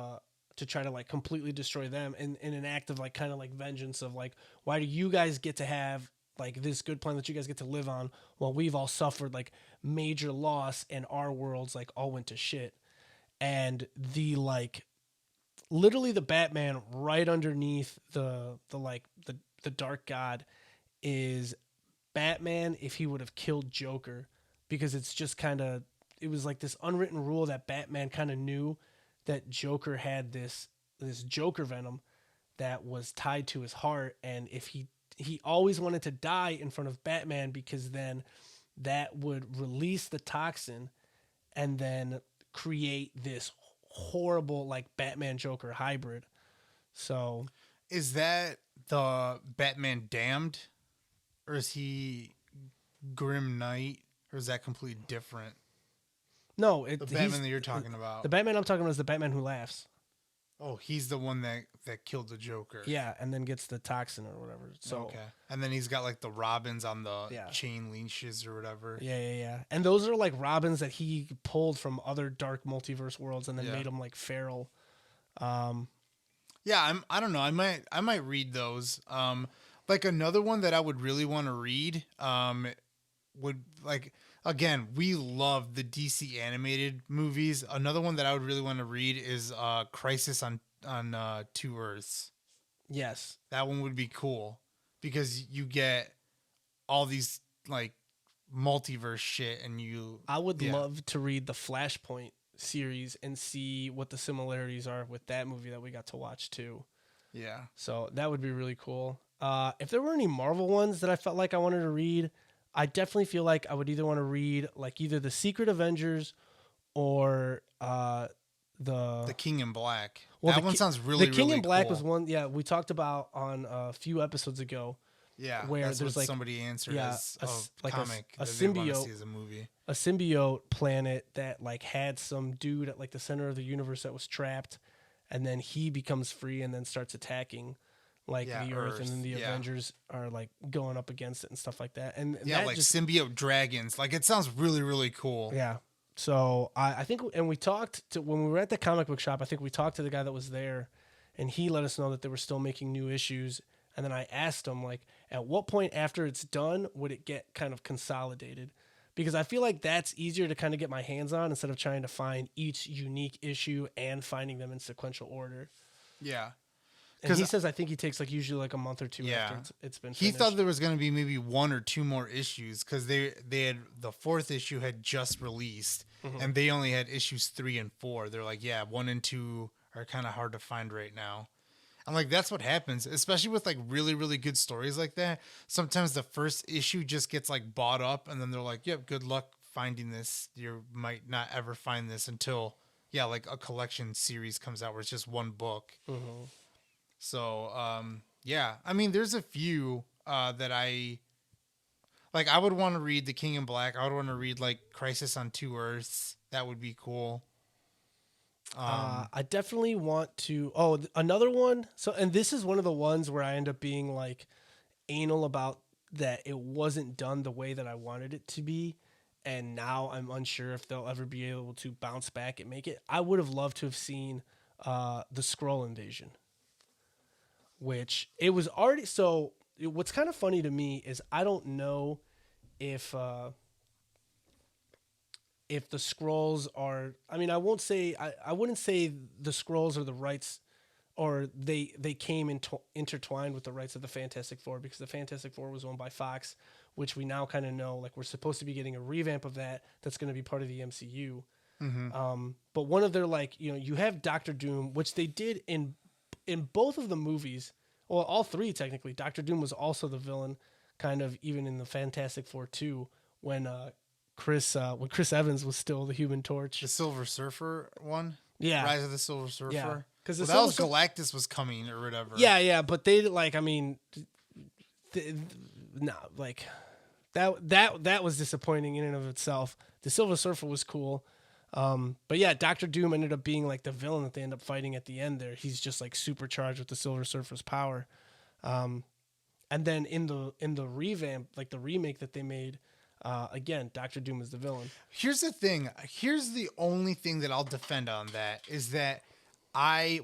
to try to like completely destroy them in an act of like kind of like vengeance of like, why do you guys get to have like this good plan that you guys get to live on while we've all suffered like major loss and our worlds like all went to shit. And the like literally the Batman right underneath the dark god is Batman if he would have killed Joker, because it's just kind of, it was like this unwritten rule that Batman kind of knew that Joker had this Joker venom that was tied to his heart, and if he always wanted to die in front of Batman, because then that would release the toxin and then create this horrible like Batman Joker hybrid. So is that the Batman Damned, or is he Grim Knight, or is that completely different? no, The Batman that you're talking about. the Batman I'm talking about is the Batman who laughs. Oh, he's the one that killed the Joker. Yeah, and then gets the toxin or whatever. So okay, and then he's got like the Robins on the Yeah. chain leashes or whatever. yeah. And those are like Robins that he pulled from other dark multiverse worlds and then Yeah. made them like feral. Yeah, I don't know. I might read those. Like another one that I would really want to read. Would like, again, we love the DC animated movies. Another one that I would really want to read is Crisis on Two Earths. Yes. That one would be cool because you get all these like multiverse shit, and I would yeah. love to read the Flashpoint series and see what the similarities are with that movie that we got to watch too. Yeah. So that would be really cool. If there were any Marvel ones that I felt like I wanted to read, I definitely feel like I would either want to read like either the Secret Avengers or the King in Black. Well, that the one Ki- sounds really the King really in Black cool. was one. Yeah, we talked about on a few episodes ago. Yeah, where that's there's what like somebody answered yeah, as like comic a that they wanna symbiote see as a movie. a symbiote planet that like had some dude at like the center of the universe that was trapped, and then he becomes free and then starts attacking like Yeah, the Earth, and then the yeah. Avengers are like going up against it and stuff like that. And Yeah, that like just, symbiote dragons. Like it sounds really really cool. yeah. So I think, and we talked to, when we were at the comic book shop, I think we talked to the guy that was there, and he let us know that they were still making new issues. And then I asked him, like, at what point after it's done would it get kind of consolidated? Because I feel like that's easier to kind of get my hands on instead of trying to find each unique issue and finding them in sequential order. Yeah. And he 'Cause- says I think he takes like usually like a month or two Yeah. after it's been He finished. thought there was going to be maybe one or two more issues because they had the fourth issue had just released, and they only had issues 3 and 4. They're like, yeah, 1 and 2 are kind of hard to find right now. I'm like, that's what happens, especially with like really really good stories like that. Sometimes the first issue just gets like bought up, and then they're like, yep, good luck finding this. You might not ever find this until like a collection series comes out where it's just one book. So, yeah, I mean, there's a few that I like. I would want to read The King in Black. I would want to read like Crisis on Two Earths. That would be cool. I definitely want to. Oh, another one. So, and this is one of the ones where I end up being like anal about that it wasn't done the way that I wanted it to be, and now I'm unsure if they'll ever be able to bounce back and make it. I would have loved to have seen the Skrull invasion, which it was already. So, what's kind of funny to me is I don't know if the Skrulls are, I mean, I wouldn't say the Skrulls are the rights, or they came intertwined with the rights of the Fantastic Four, because the Fantastic Four was owned by Fox, which we now kind of know, like we're supposed to be getting a revamp of that's going to be part of the MCU. But one of their, like, you have Doctor Doom, which they did in both of the movies, well, all three technically. Doctor Doom was also the villain, kind of even in the Fantastic Four 2, when Chris Evans was still the Human Torch. The Silver Surfer one. Yeah. Rise of the Silver Surfer. Yeah. Because that was Galactus was coming or whatever. Yeah, but they like, I mean, no, like that was disappointing in and of itself. The Silver Surfer was cool. But yeah, Doctor Doom ended up being like the villain that they end up fighting at the end there. He's just like supercharged with the Silver Surfer's power. And then in the revamp, like the remake that they made, again, Doctor Doom is the villain. Here's the thing. Here's the only thing that I'll defend on that is that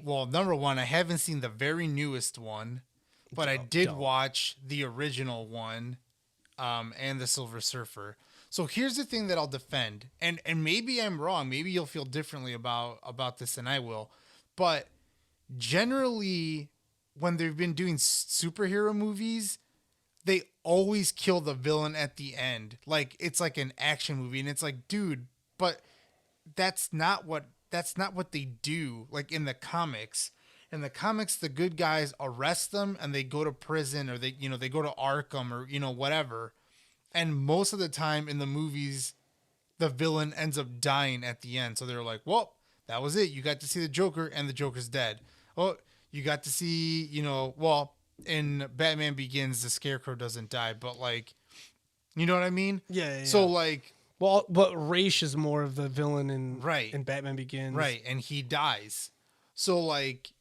well, number one, I haven't seen the very newest one, but I did Don't. watch the original one, and the Silver Surfer. So here's the thing that I'll defend, and maybe I'm wrong. Maybe you'll feel differently about this than I will, but generally, when they've been doing superhero movies, they always kill the villain at the end. Like it's like an action movie, and it's like, dude, but that's not what they do. Like in the comics. In the comics, the good guys arrest them and they go to prison, or they go to Arkham, or whatever. And most of the time in the movies, the villain ends up dying at the end. So they're like, well, that was it. You got to see the Joker, and the Joker's dead. Oh, you got to see, well, in Batman Begins, the Scarecrow doesn't die, but like, you know what I mean? Yeah. So like, well, but Raish is more of the villain in Right. in Batman Begins. right, and he dies. So like,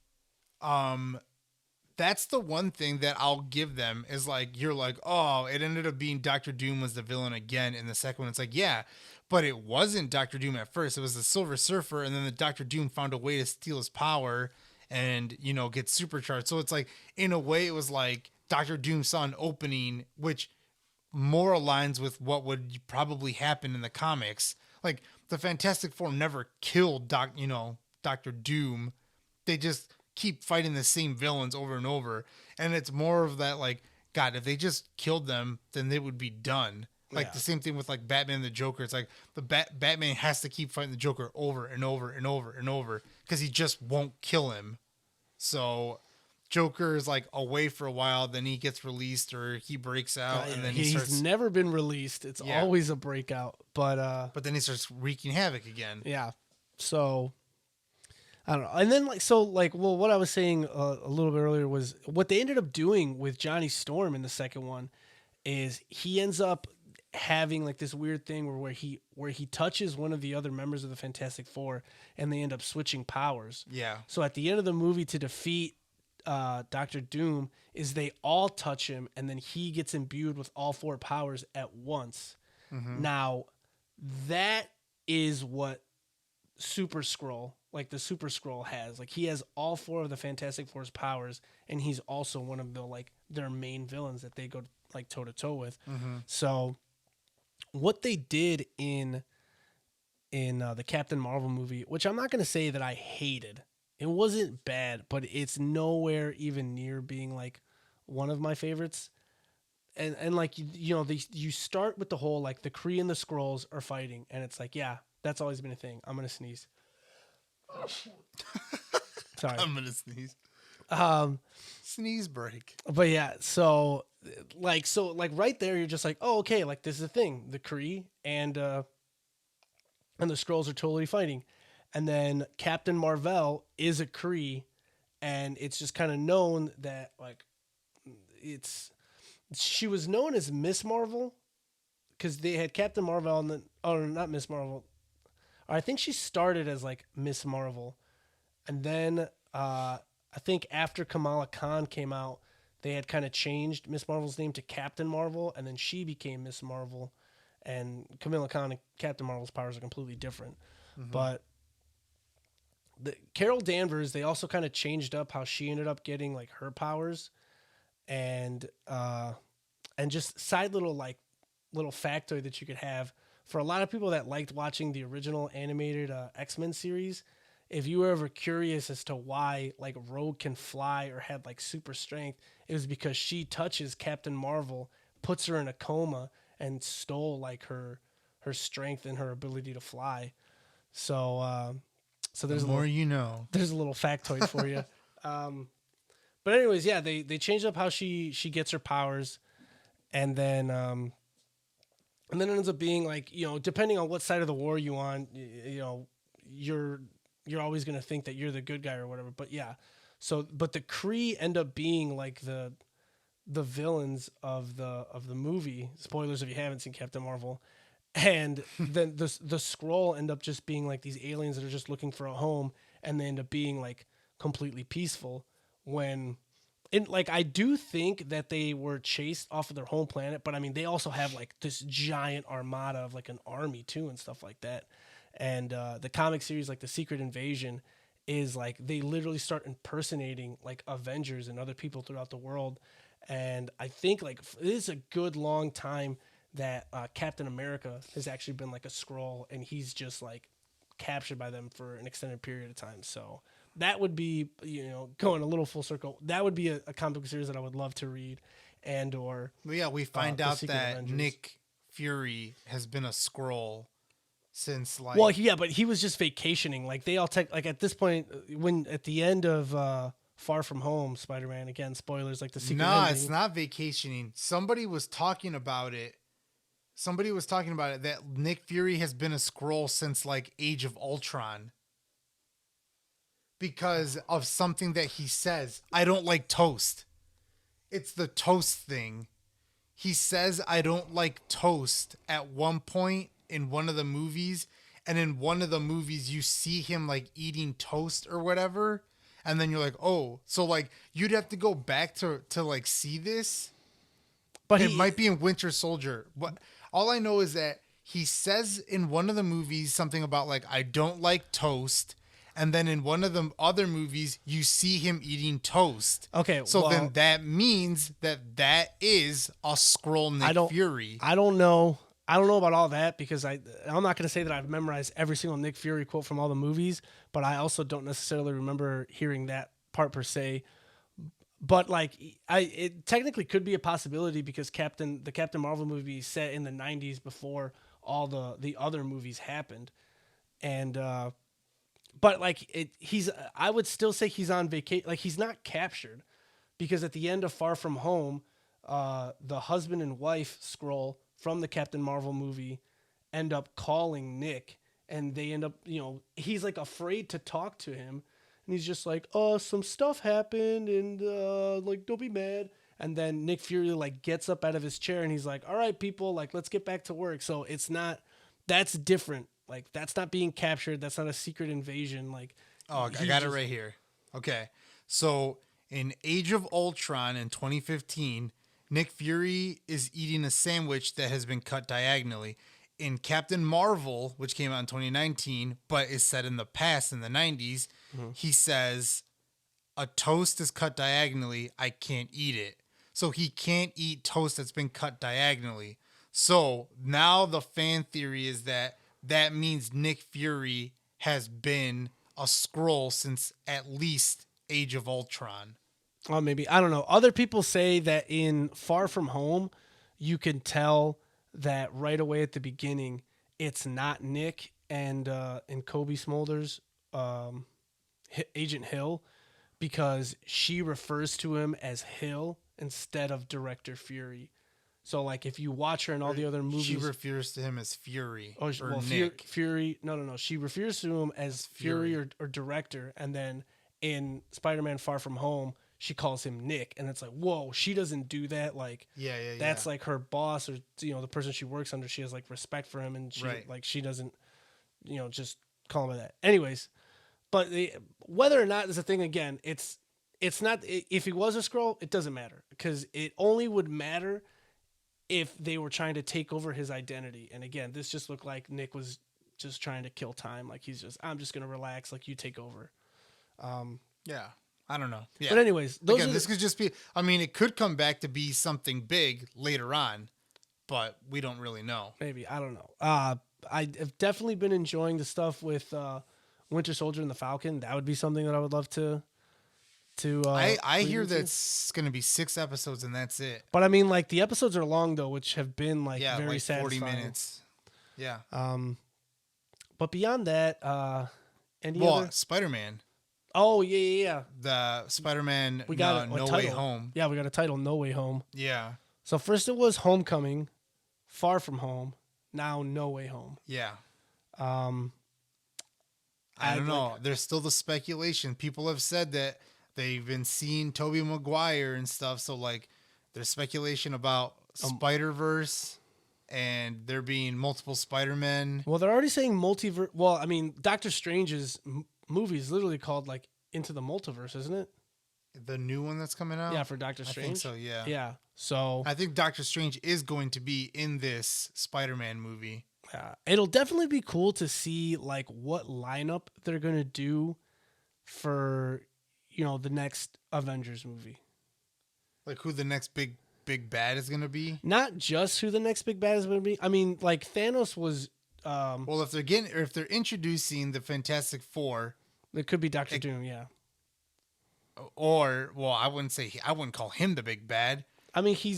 that's the one thing that I'll give them is like, you're like, oh, it ended up being Doctor Doom was the villain again in the second one. It's like, yeah, but it wasn't Doctor Doom at first. It was the Silver Surfer, and then the Doctor Doom found a way to steal his power and get supercharged. So it's like, in a way, it was like Doctor Doom saw an opening, which more aligns with what would probably happen in the comics. Like the Fantastic Four never killed Doctor Doom. They just keep fighting the same villains over and over. And it's more of that, like, God, if they just killed them, then they would be done. Like the same thing with like Batman and the Joker. It's like the Batman has to keep fighting the Joker over and over and over and over because he just won't kill him. So Joker is like away for a while, then he gets released or he breaks out, and then he's never been released. It's always a breakout, but then he starts wreaking havoc again. Yeah. So I don't know. And then well, what I was saying a little bit earlier was what they ended up doing with Johnny Storm in the second one is he ends up having like this weird thing where he touches one of the other members of the Fantastic Four and they end up switching powers. Yeah. So at the end of the movie, to defeat Doctor Doom, is they all touch him and then he gets imbued with all four powers at once. Mm-hmm. Now that is what Super Skrull, like the Super Skrull, has. Like he has all four of the Fantastic Four's powers, and he's also one of the like their main villains that they go like toe to toe with. Mm-hmm. So what they did in the Captain Marvel movie, which I'm not going to say that I hated, it wasn't bad, but it's nowhere even near being like one of my favorites. And like you start with the whole like the Kree and the Skrulls are fighting, and it's like, yeah, that's always been a thing. I'm gonna sneeze. Sorry, I'm gonna sneeze. Sneeze break. But yeah, so right there, you're just like, oh, okay, like this is a thing. The Kree and the Skrulls are totally fighting, and then Captain Marvel is a Kree, and it's just kind of known that like she was known as Miss Marvel because they had Captain Marvel and then not Miss Marvel. I think she started as like Miss Marvel, and then I think after Kamala Khan came out, they had kind of changed Miss Marvel's name to Captain Marvel, and then she became Miss Marvel. And Kamala Khan and Captain Marvel's powers are completely different, but Carol Danvers, they also kind of changed up how she ended up getting like her powers, and just side little factoid that you could have. For a lot of people that liked watching the original animated X-Men series, if you were ever curious as to why like Rogue can fly or had like super strength, it was because she touches Captain Marvel, puts her in a coma, and stole like her strength and her ability to fly. So there's there's a little factoid for you. But anyways, yeah, they changed up how she gets her powers, and then it ends up being like, depending on what side of the war you on, you're always going to think that you're the good guy or whatever. But yeah, but the Kree end up being like the villains of the movie. Spoilers if you haven't seen Captain Marvel. And then the Skrull end up just being like these aliens that are just looking for a home, and they end up being like completely peaceful when. And like I do think that they were chased off of their home planet, but I mean they also have like this giant armada of like an army too and stuff like that. And the comic series like The Secret Invasion is like they literally start impersonating like Avengers and other people throughout the world. And I think like it is a good long time that Captain America has actually been like a Skrull, and he's just like captured by them for an extended period of time. So that would be, going a little full circle. That would be a comic book series that I would love to read, and or Well, yeah, we find the out Secret that Avengers. Nick Fury has been a Skrull since like. Well, yeah, but he was just vacationing. Like they all like at this point, when at the end of Far From Home, Spider-Man, again, spoilers, like the secret Nah, ending. it's not vacationing. Somebody was talking about it. That Nick Fury has been a Skrull since like Age of Ultron. Because of something that he says. I don't like toast. It's the toast thing. He says I don't like toast at one point in one of the movies, and in one of the movies you see him like eating toast or whatever, and then you're like, oh, so like you'd have to go back to like see this. But It might be in Winter Soldier. But all I know is that he says in one of the movies something about like I don't like toast. And then in one of the other movies, you see him eating toast. Okay, So well, then that means that is a Skrull Nick Fury. I don't know. I don't know about all that because I'm not going to say that I've memorized every single Nick Fury quote from all the movies, but I also don't necessarily remember hearing that part per se. But like, it technically could be a possibility because the Captain Marvel movie is set in the 90s before all the other movies happened, and but like I would still say he's on vacation. Like he's not captured because at the end of Far From Home, the husband and wife Skrull from the Captain Marvel movie end up calling Nick, and they end up, he's like afraid to talk to him, and he's just like, oh, some stuff happened, and like don't be mad. And then Nick Fury like gets up out of his chair and he's like, all right, people, like let's get back to work. So that's different. Like that's not being captured. That's not a secret invasion. Like, Oh, I got it right here. Okay. So in Age of Ultron in 2015, Nick Fury is eating a sandwich that has been cut diagonally. In Captain Marvel, which came out in 2019, but is set in the past in the 90s, he says, a toast is cut diagonally. I can't eat it. So he can't eat toast that's been cut diagonally. So now the fan theory is that means Nick Fury has been a Skrull since at least Age of Ultron. Well, maybe, I don't know. Other people say that in Far From Home, you can tell that right away at the beginning, it's not Nick and Kobe Smulders, Agent Hill, because she refers to him as Hill instead of Director Fury. So, like, if you watch her in all the other movies, She refers to him as Fury or well, Nick. Fury. No. She refers to him as Fury or Director, and then in Spider-Man: Far From Home, she calls him Nick, and it's like, whoa, she doesn't do that. Like, Yeah. that's like her boss or the person she works under. She has like respect for him, and she doesn't just call him that. Anyways, but whether or not is a thing. Again, it's not. If he was a Skrull, it doesn't matter because it only would matter if they were trying to take over his identity. And again, this just looked like Nick was just trying to kill time. Like I'm just gonna relax. Like you take over. Yeah. I don't know. Yeah. But anyways, this could just be, I mean, it could come back to be something big later on, but we don't really know. Maybe. I don't know. I've definitely been enjoying the stuff with Winter Soldier and the Falcon. That would be something that I would love to I hear that's going to be 6 episodes and that's it. But I mean, like the episodes are long though, which have been like very like satisfying. 40 minutes. Yeah. But beyond that, Spider-Man. Oh yeah. The Spider-Man We got No Way Home. Yeah, we got a title, No Way Home. Yeah. So first it was Homecoming, Far From Home, now No Way Home. Yeah. I don't know. There's still the speculation. People have said that they've been seeing Tobey Maguire and stuff. So like there's speculation about Spider-Verse and there being multiple Spider-Men. Well, they're already saying multiverse. Well, I mean, Doctor Strange's movie is literally called like Into the Multiverse, isn't it? The new one that's coming out? Yeah, for Doctor Strange. I think so, yeah. Yeah. So I think Doctor Strange is going to be in this Spider-Man movie. it'll definitely be cool to see like what lineup they're going to do for, the next Avengers movie. Like who the next big bad is gonna be? Not just who the next big bad is going to be. I mean, like Thanos was. Well, if they're introducing the Fantastic Four, It could be Doctor Doom. Yeah. or I wouldn't call him the big bad. I mean, he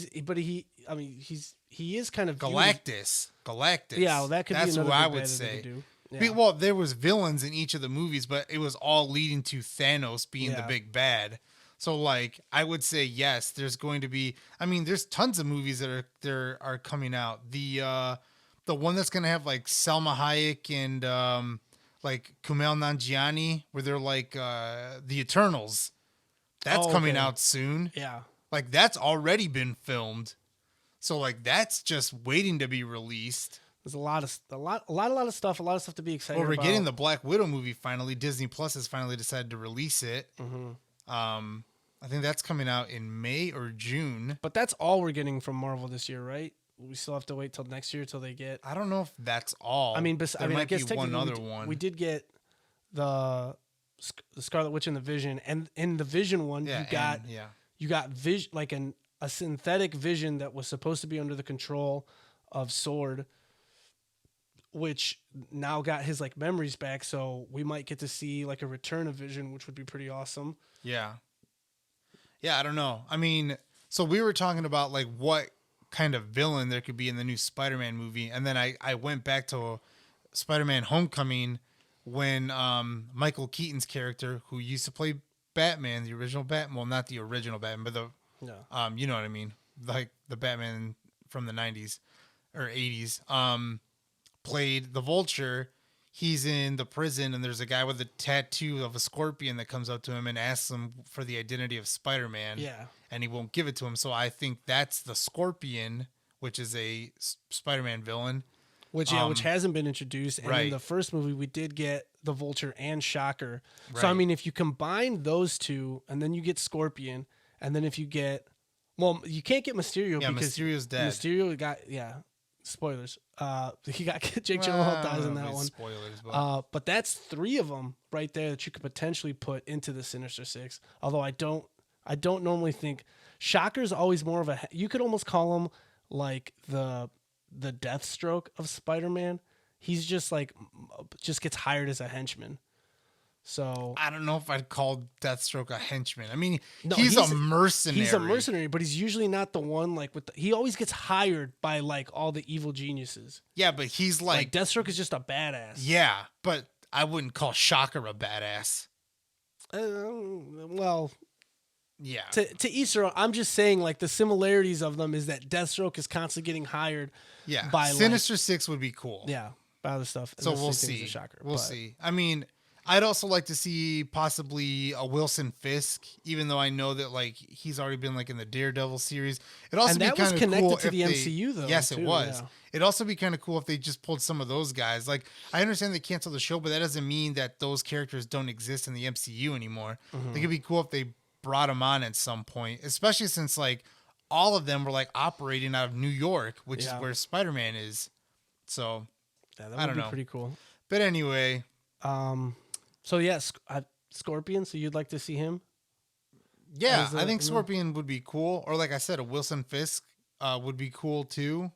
is kind of Galactus. Yeah, well, that could That's be another who I big would bad that they say. could do. Yeah. Well, there was villains in each of the movies, but it was all leading to Thanos being the Yeah. big bad. So, like, I would say yes. There's going to be. I mean, there's tons of movies that are coming out. The one that's gonna have like Selma Hayek and like Kumail Nanjiani, where they're like the Eternals. That's coming out soon. Yeah. Like that's already been filmed. So like that's just waiting to be released. There's a lot of stuff to be excited Well, we're about. getting the Black Widow movie finally. Disney Plus has finally decided to release it. Mm-hmm. I think that's coming out in May or June. But that's all we're getting from Marvel this year, right? We still have to wait till next year till they get. I don't know if that's all. I mean, there I might guess be one technically other one. we did get the Scarlet Witch and the Vision, and in the Vision one, you got Vision, like a synthetic Vision that was supposed to be under the control of Sword, which now got his like memories back. So we might get to see like a return of Vision, which would be pretty awesome. Yeah. I don't know. I mean, so we were talking about like what kind of villain there could be in the new Spider-Man movie, and then I went back to Spider-Man Homecoming when Michael Keaton's character, who used to play Batman, the original Batman, well, not the original Batman, but you know what I mean, like the Batman from the 90s or 80s, played the Vulture. He's in the prison, and there's a guy with a tattoo of a scorpion that comes up to him and asks him for the identity of Spider-Man. Yeah. And he won't give it to him. So I think that's the Scorpion, which is a Spider-Man villain. Which hasn't been introduced. And right. in the first movie, we did get the Vulture and Shocker. Right. So, I mean, if you combine those two, and then you get Scorpion, and then if you get... Well, you can't get Mysterio because... Mysterio's dead. Mysterio got... Yeah. Spoilers. He got... Jake Gyllenhaal dies in that one. Spoilers. But that's 3 of them right there that you could potentially put into the Sinister Six. Although I don't normally think... Shocker's always more of a... You could almost call him like the Deathstroke of Spider-Man. He's just gets hired as a henchman. So I don't know if I'd call Deathstroke a henchman. I mean, he's a mercenary. He's a mercenary, but he's usually not the one he always gets hired by like all the evil geniuses. Yeah, but he's like Deathstroke is just a badass. Yeah, but I wouldn't call Shocker a badass. Well, yeah. To each their own. I'm just saying, like, the similarities of them is that Deathstroke is constantly getting hired. Yeah. By Sinister Six would be cool. Yeah. By other stuff. So we'll see. We'll see. I mean, I'd also like to see possibly a Wilson Fisk, even though I know that like he's already been like in the Daredevil series. It also be kind of connected to the MCU though. Yes, too, it was. Yeah. It'd also be kind of cool if they just pulled some of those guys. Like I understand they canceled the show, but that doesn't mean that those characters don't exist in the MCU anymore. Mm-hmm. It could be cool if they brought them on at some point, especially since like all of them were like operating out of New York, which is where Spider-Man is. So yeah, that I don't would be know. pretty cool. But anyway, so yes, Scorpion. So you'd like to see him? Yeah, I think Scorpion would be cool. Or like I said, a Wilson Fisk would be cool too.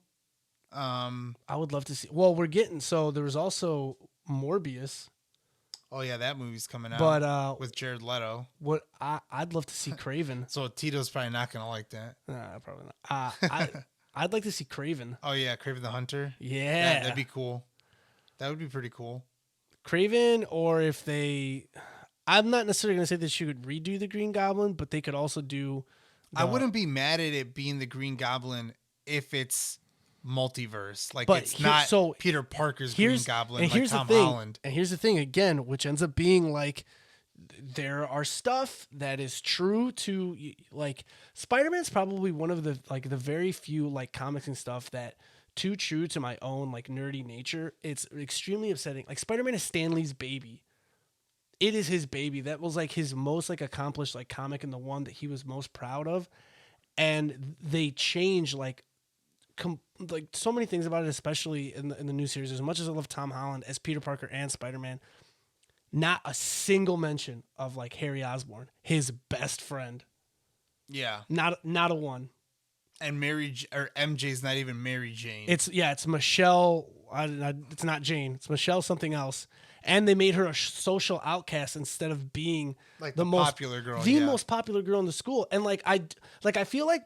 I would love to see. Well, there was also Morbius. Oh yeah, that movie's coming out. But with Jared Leto. What I'd love to see Craven. So Tito's probably not gonna like that. Nah, probably not. I'd like to see Craven. Oh yeah, Craven the Hunter. Yeah, that'd be cool. That would be pretty cool. Craven, or if I'm not necessarily going to say that you could redo the Green Goblin, but they could also do. I wouldn't be mad at it being the Green Goblin if it's multiverse. Like it's not Peter Parker's Green Goblin like Tom Holland. And here's the thing again, which ends up being like there are stuff that is true to like Spider-Man's probably one of the very few like comics and stuff that too true to my own like nerdy nature. It's extremely upsetting. Like Spider-Man is Stan Lee's baby. It is his baby. That was like his most like accomplished like comic and the one that he was most proud of. And they change like so many things about it, especially in the new series. As much as I love Tom Holland as Peter Parker and Spider-Man, not a single mention of like Harry Osborn, his best friend. Yeah. Not a one. And MJ's not even Mary Jane. It's Michelle. It's not Jane. It's Michelle something else. And they made her a social outcast instead of being like the the most popular girl. the yeah. most popular girl in the school. And like I feel like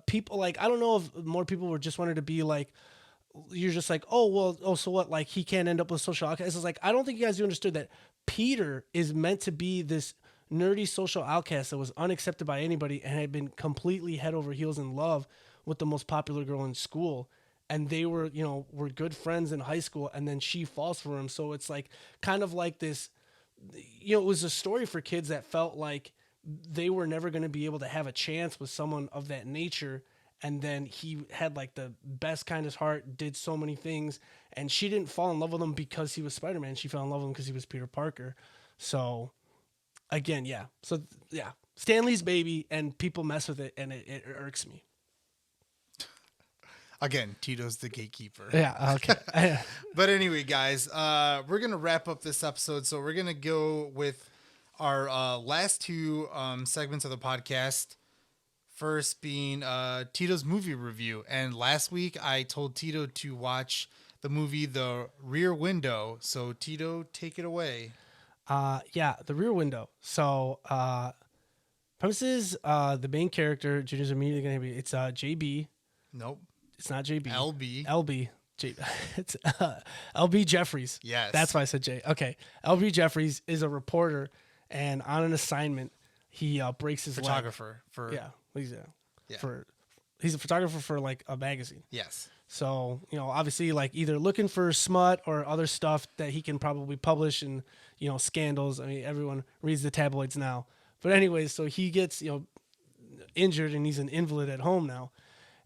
people like I don't know if more people were just wanted to be like you're just like so what, like he can't end up with social outcast. It's like I don't think you guys understood that Peter is meant to be this nerdy social outcast that was unaccepted by anybody and had been completely head over heels in love with the most popular girl in school. And they were good friends in high school, and then she falls for him. So it's like kind of like this, it was a story for kids that felt like they were never going to be able to have a chance with someone of that nature. And then he had like the best, kindest heart, did so many things, and she didn't fall in love with him because he was Spider-Man. She fell in love with him because he was Peter Parker. So again, yeah. So yeah, Stan Lee's baby, and people mess with it, and it irks me. Again, Tito's the gatekeeper. Yeah, okay. But anyway, guys, we're going to wrap up this episode. So we're going to go with our last two segments of the podcast. First being Tito's movie review. And last week, I told Tito to watch the movie The Rear Window. So, Tito, take it away. Yeah, The Rear Window. So, premises, the main character, Junior's immediately going to be, it's JB. Nope. It's not JB. LB. It's LB Jeffries. Yes. That's why I said J. Okay. LB Jeffries is a reporter, and on an assignment, he breaks his photographer leg. He's Yeah. He's a photographer for like a magazine. Yes. So, obviously like either looking for smut or other stuff that he can probably publish and, scandals. I mean, everyone reads the tabloids now. But anyways, so he gets, injured and he's an invalid at home now.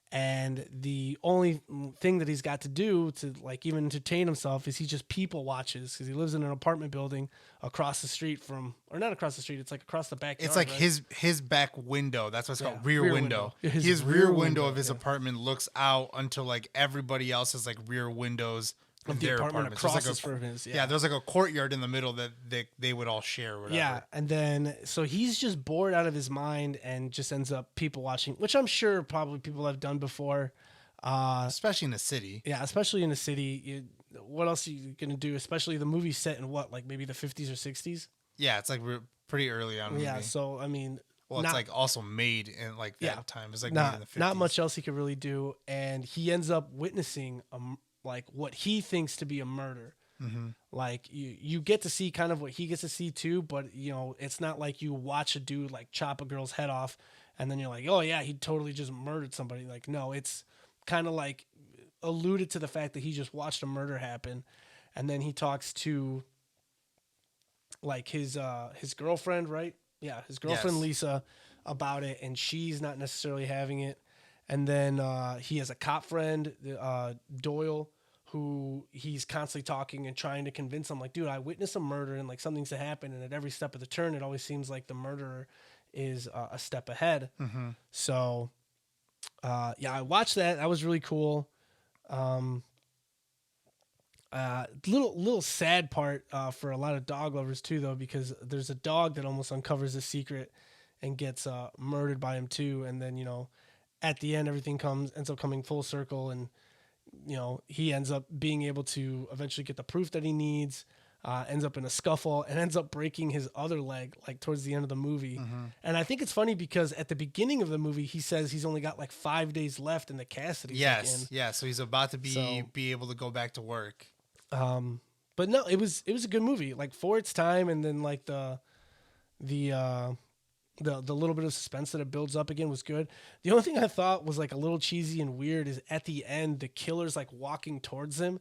And the only thing that he's got to do to like even entertain himself is he just people watches because he lives in an apartment building across the street or not across the street. It's like across the backyard. It's like right? his back window. That's what's called rear window. His rear window of his apartment looks out until like everybody else's like rear windows of the their apartment apartments. crosses for his. Yeah, there's like a courtyard in the middle that they would all share. Or whatever. Yeah, and then so he's just bored out of his mind and just ends up people watching, which I'm sure probably people have done before. Especially in the city. Yeah, especially in the city. What else are you going to do? Especially the movie's set in what, like maybe the 50s or 60s? Yeah, it's like pretty early on. Yeah, so I mean, well, it's like also made in like that time. It's like made in the 50s. Not much else he could really do, and he ends up witnessing like what he thinks to be a murder. Mm-hmm. Like you get to see kind of what he gets to see too, but it's not like you watch a dude like chop a girl's head off and then you're like, oh yeah, he totally just murdered somebody. Like, no, it's kind of like alluded to the fact that he just watched a murder happen. And then he talks to like his girlfriend, right? Yeah, his girlfriend, yes. Lisa, about it, and she's not necessarily having it. And then he has a cop friend, Doyle, who he's constantly talking and trying to convince him, like, dude, I witnessed a murder and like something's to happen, and at every step of the turn, it always seems like the murderer is a step ahead. Mm-hmm. So, yeah, I watched that. That was really cool. Little sad part for a lot of dog lovers too, though, because there's a dog that almost uncovers a secret and gets murdered by him too, and then at the end everything ends up coming full circle, and he ends up being able to eventually get the proof that he needs. Ends up in a scuffle and ends up breaking his other leg like towards the end of the movie. Mm-hmm. And I think it's funny because at the beginning of the movie he says he's only got like 5 days left in the cast that he's in. Yeah, so he's about to be able to go back to work. But no, it was a good movie, like for its time, and then like the little bit of suspense that it builds up again was good. The only thing I thought was like a little cheesy and weird is at the end the killer's like walking towards him,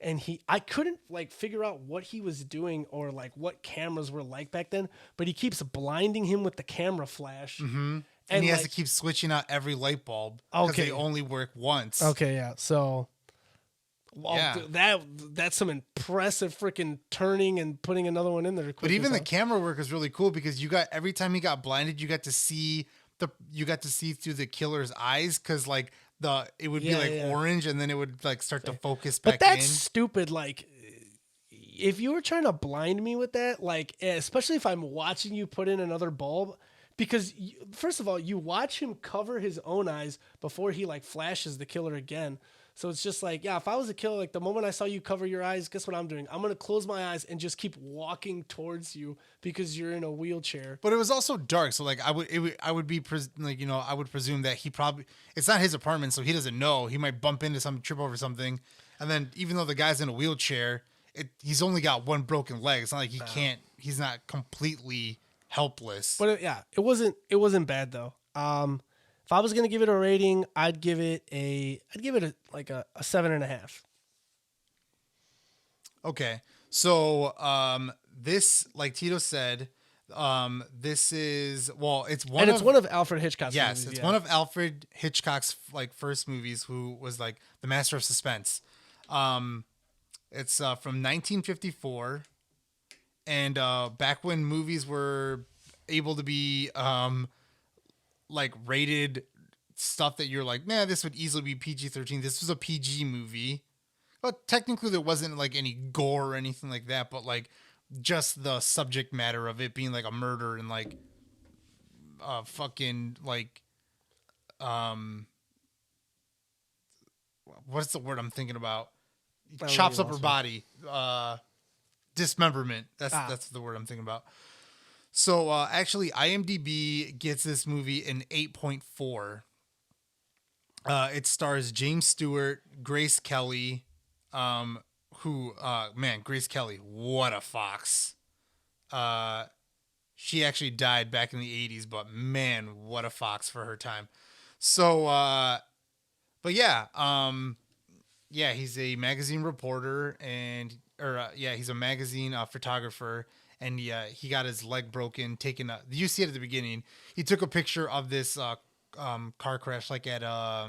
and I couldn't like figure out what he was doing or like what cameras were like back then, but he keeps blinding him with the camera flash. Mm-hmm. And he has to keep switching out every light bulb because they only work once. Okay, yeah. So that's some impressive freaking turning and putting another one in there. But even the camera work is really cool because every time he got blinded, you got to see through the killer's eyes, because like it would be orange, and then it would like start to focus back in. But that's stupid. Like if you were trying to blind me with that, like, especially if I'm watching you put in another bulb, because first of all, you watch him cover his own eyes before he like flashes the killer again. So it's just like, yeah, if I was a killer, like the moment I saw you cover your eyes, guess what I'm doing? I'm going to close my eyes and just keep walking towards you because you're in a wheelchair. But it was also dark, so like I would be like, you know, I would presume that he probably, it's not his apartment, so he doesn't know. He might bump into some, trip over something, and then even though the guy's in a wheelchair, he's only got one broken leg. It's not like he's not completely helpless. But it wasn't bad though. If I was gonna give it a rating, I'd give it a 7.5. Okay, so this, like Tito said, this is, well, it's one of Alfred Hitchcock's yes, movies. it's one of Alfred Hitchcock's like first movies, who was like the master of suspense. It's from 1954, and back when movies were able to be like rated stuff that you're like, man, this would easily be PG-13. This was a PG movie. But technically there wasn't like any gore or anything like that, but like just the subject matter of it being like a murder and like fucking like what's the word I'm thinking about? Chops up her body. Dismemberment. That's the word I'm thinking about. So actually, IMDb gets this movie an 8.4. It stars James Stewart, Grace Kelly, Grace Kelly, what a fox. She actually died back in the 80s, but man, what a fox for her time. So, but yeah, he's a magazine reporter he's a magazine photographer. And he got his leg broken. You see it at the beginning. He took a picture of this car crash, like at a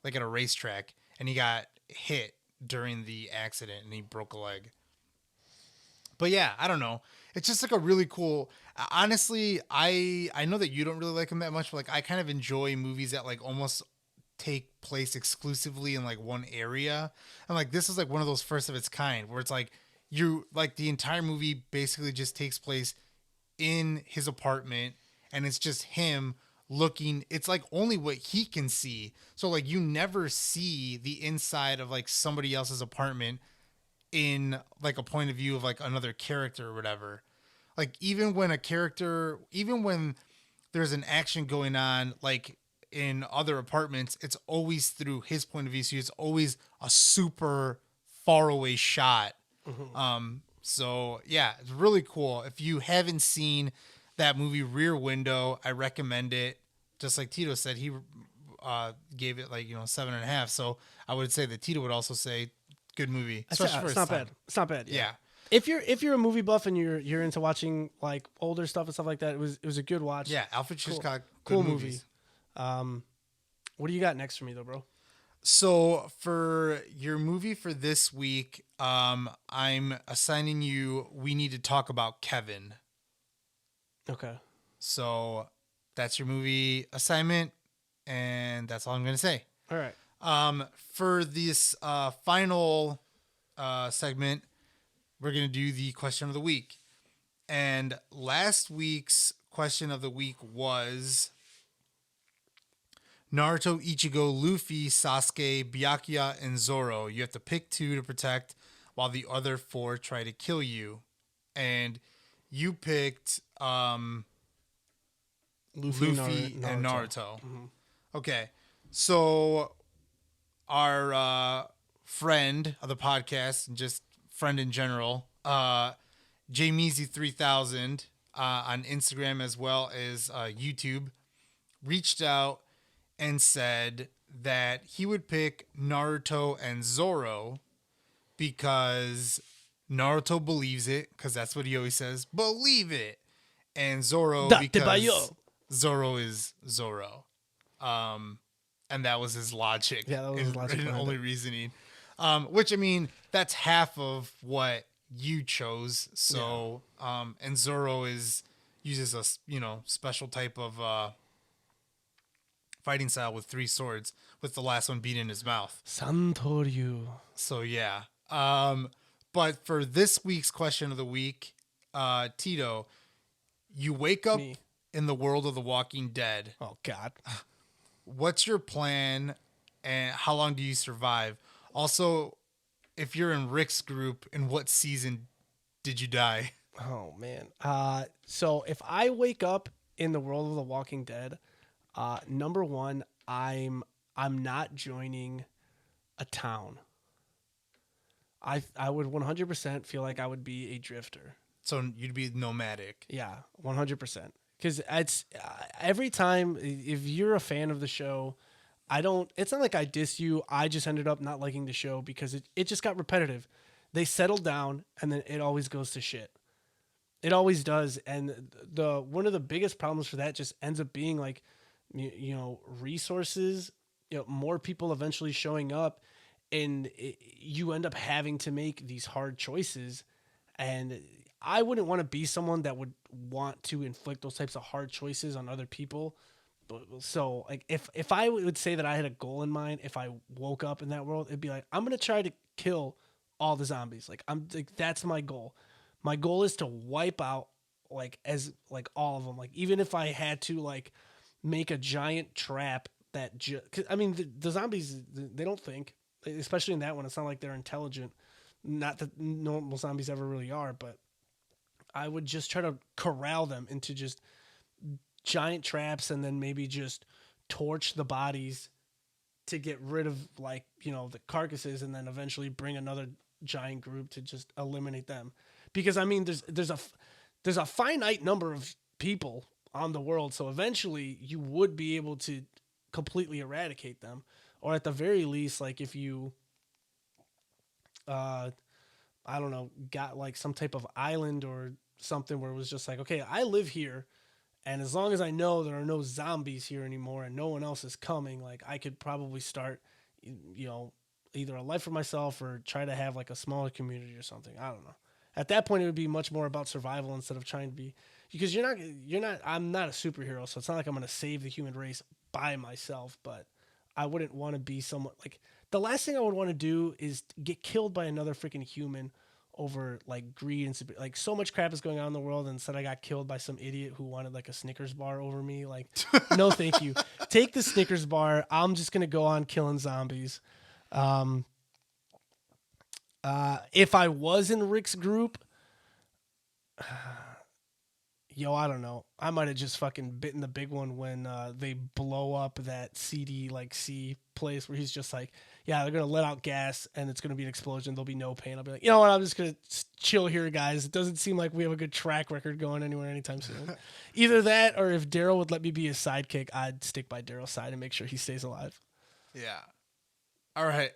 racetrack, and he got hit during the accident, and he broke a leg. But yeah, I don't know. It's just like a really cool. Honestly, I know that you don't really like him that much, but like I kind of enjoy movies that like almost take place exclusively in like one area, and like this is like one of those first of its kind, where it's like. The entire movie basically just takes place in his apartment, and it's just him looking. It's like only what he can see. So like you never see the inside of like somebody else's apartment in like a point of view of like another character or whatever. Like even when there's an action going on, like in other apartments, it's always through his point of view. So it's always a super far away shot. Mm-hmm. So yeah, it's really cool. If you haven't seen that movie Rear Window, I recommend it. Just like Tito said, he gave it like 7.5. So I would say that Tito would also say good movie. It's not bad. It's not bad. Yeah. If you're a movie buff and you're into watching like older stuff and stuff like that, it was a good watch. Yeah, Alfred Hitchcock, cool movie. What do you got next for me though, bro? So for your movie for this week, I'm assigning you We Need to Talk About Kevin. Okay. So that's your movie assignment, and that's all I'm going to say. All right. For this final segment, we're going to do the question of the week. And last week's question of the week was Naruto, Ichigo, Luffy, Sasuke, Byakuya, and Zoro. You have to pick 2 to protect while the other 4 try to kill you. And you picked Luffy and Naruto. Mm-hmm. Okay. So our friend of the podcast, and just friend in general, Jameezy3000 on Instagram as well as YouTube, reached out and said that he would pick Naruto and Zoro because Naruto believes it, because that's what he always says, believe it. And Zoro because Zoro is Zoro. And that was his logic. Yeah, that was his logic. And only reasoning. Which, I mean, that's half of what you chose. So, and Zoro uses a, special type of fighting style with 3 swords, with the last one beat in his mouth. Santoryu. So yeah. But for this week's question of the week, Tito, you wake up Me. in the world of The Walking Dead. Oh God. What's your plan and how long do you survive? Also, if you're in Rick's group, in what season did you die? Oh man. So if I wake up in the world of The Walking Dead, number one, I'm not joining a town. I would 100% feel like I would be a drifter. So you'd be nomadic. Yeah, 100%. Because it's every time, if you're a fan of the show, it's not like I diss you. I just ended up not liking the show because it just got repetitive. They settled down and then it always goes to shit. It always does. And one of the biggest problems for that just ends up being like, resources, more people eventually showing up, and you end up having to make these hard choices. And I wouldn't want to be someone that would want to inflict those types of hard choices on other people. So like if I would say that I had a goal in mind, if I woke up in that world, it'd be like, I'm going to try to kill all the zombies. That's my goal. My goal is to wipe out all of them. Like, even if I had to make a giant trap that the zombies, they don't think, especially in that one. It's not like they're intelligent. Not that normal zombies ever really are, but I would just try to corral them into just giant traps and then maybe just torch the bodies to get rid of the carcasses, and then eventually bring another giant group to just eliminate them. Because there's a finite number of people on the world, so eventually you would be able to completely eradicate them, or at the very least, if you I don't know, got some type of island or something where it was just okay, I live here, and as long as I know there are no zombies here anymore and no one else is coming, I could probably start, either a life for myself or try to have a smaller community or something. I don't know. At that point, it would be much more about survival instead of trying to be, because I'm not a superhero, so it's not like I'm going to save the human race by myself, but I wouldn't want to be someone the last thing I would want to do is get killed by another freaking human over greed and so much crap is going on in the world, and instead I got killed by some idiot who wanted a Snickers bar over me. No, thank you. Take the Snickers bar. I'm just going to go on killing zombies. If I was in Rick's group, I don't know. I might have just fucking bitten the big one when they blow up that CDC place where he's just yeah, they're going to let out gas and it's going to be an explosion. There'll be no pain. I'll be like, you know what? I'm just going to chill here, guys. It doesn't seem like we have a good track record going anywhere anytime soon. Either that, or if Daryl would let me be his sidekick, I'd stick by Daryl's side and make sure he stays alive. Yeah. All right.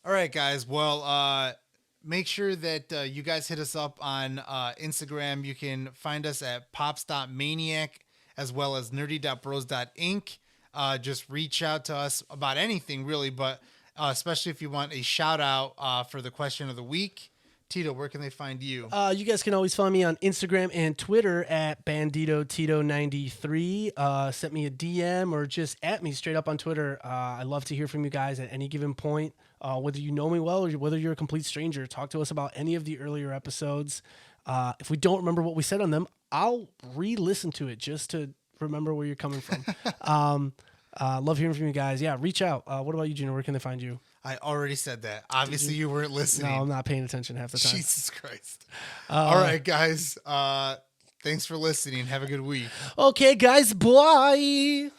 All right, guys. Well, make sure that you guys hit us up on Instagram. You can find us at pops.maniac as well as nerdy.bros.inc. Just reach out to us about anything, really, but especially if you want a shout out for the question of the week. Tito, where can they find you? You guys can always find me on Instagram and Twitter at BanditoTito93. Send me a DM or just at me straight up on Twitter. I love to hear from you guys at any given point, whether you know me well or whether you're a complete stranger. Talk to us about any of the earlier episodes. If we don't remember what we said on them, I'll re-listen to it just to remember where you're coming from. Love hearing from you guys. Yeah, reach out. What about you, Gina? Where can they find you? I already said that. Obviously, you weren't listening. No, I'm not paying attention half the time. Jesus Christ. All right, guys. Thanks for listening. Have a good week. Okay, guys. Bye.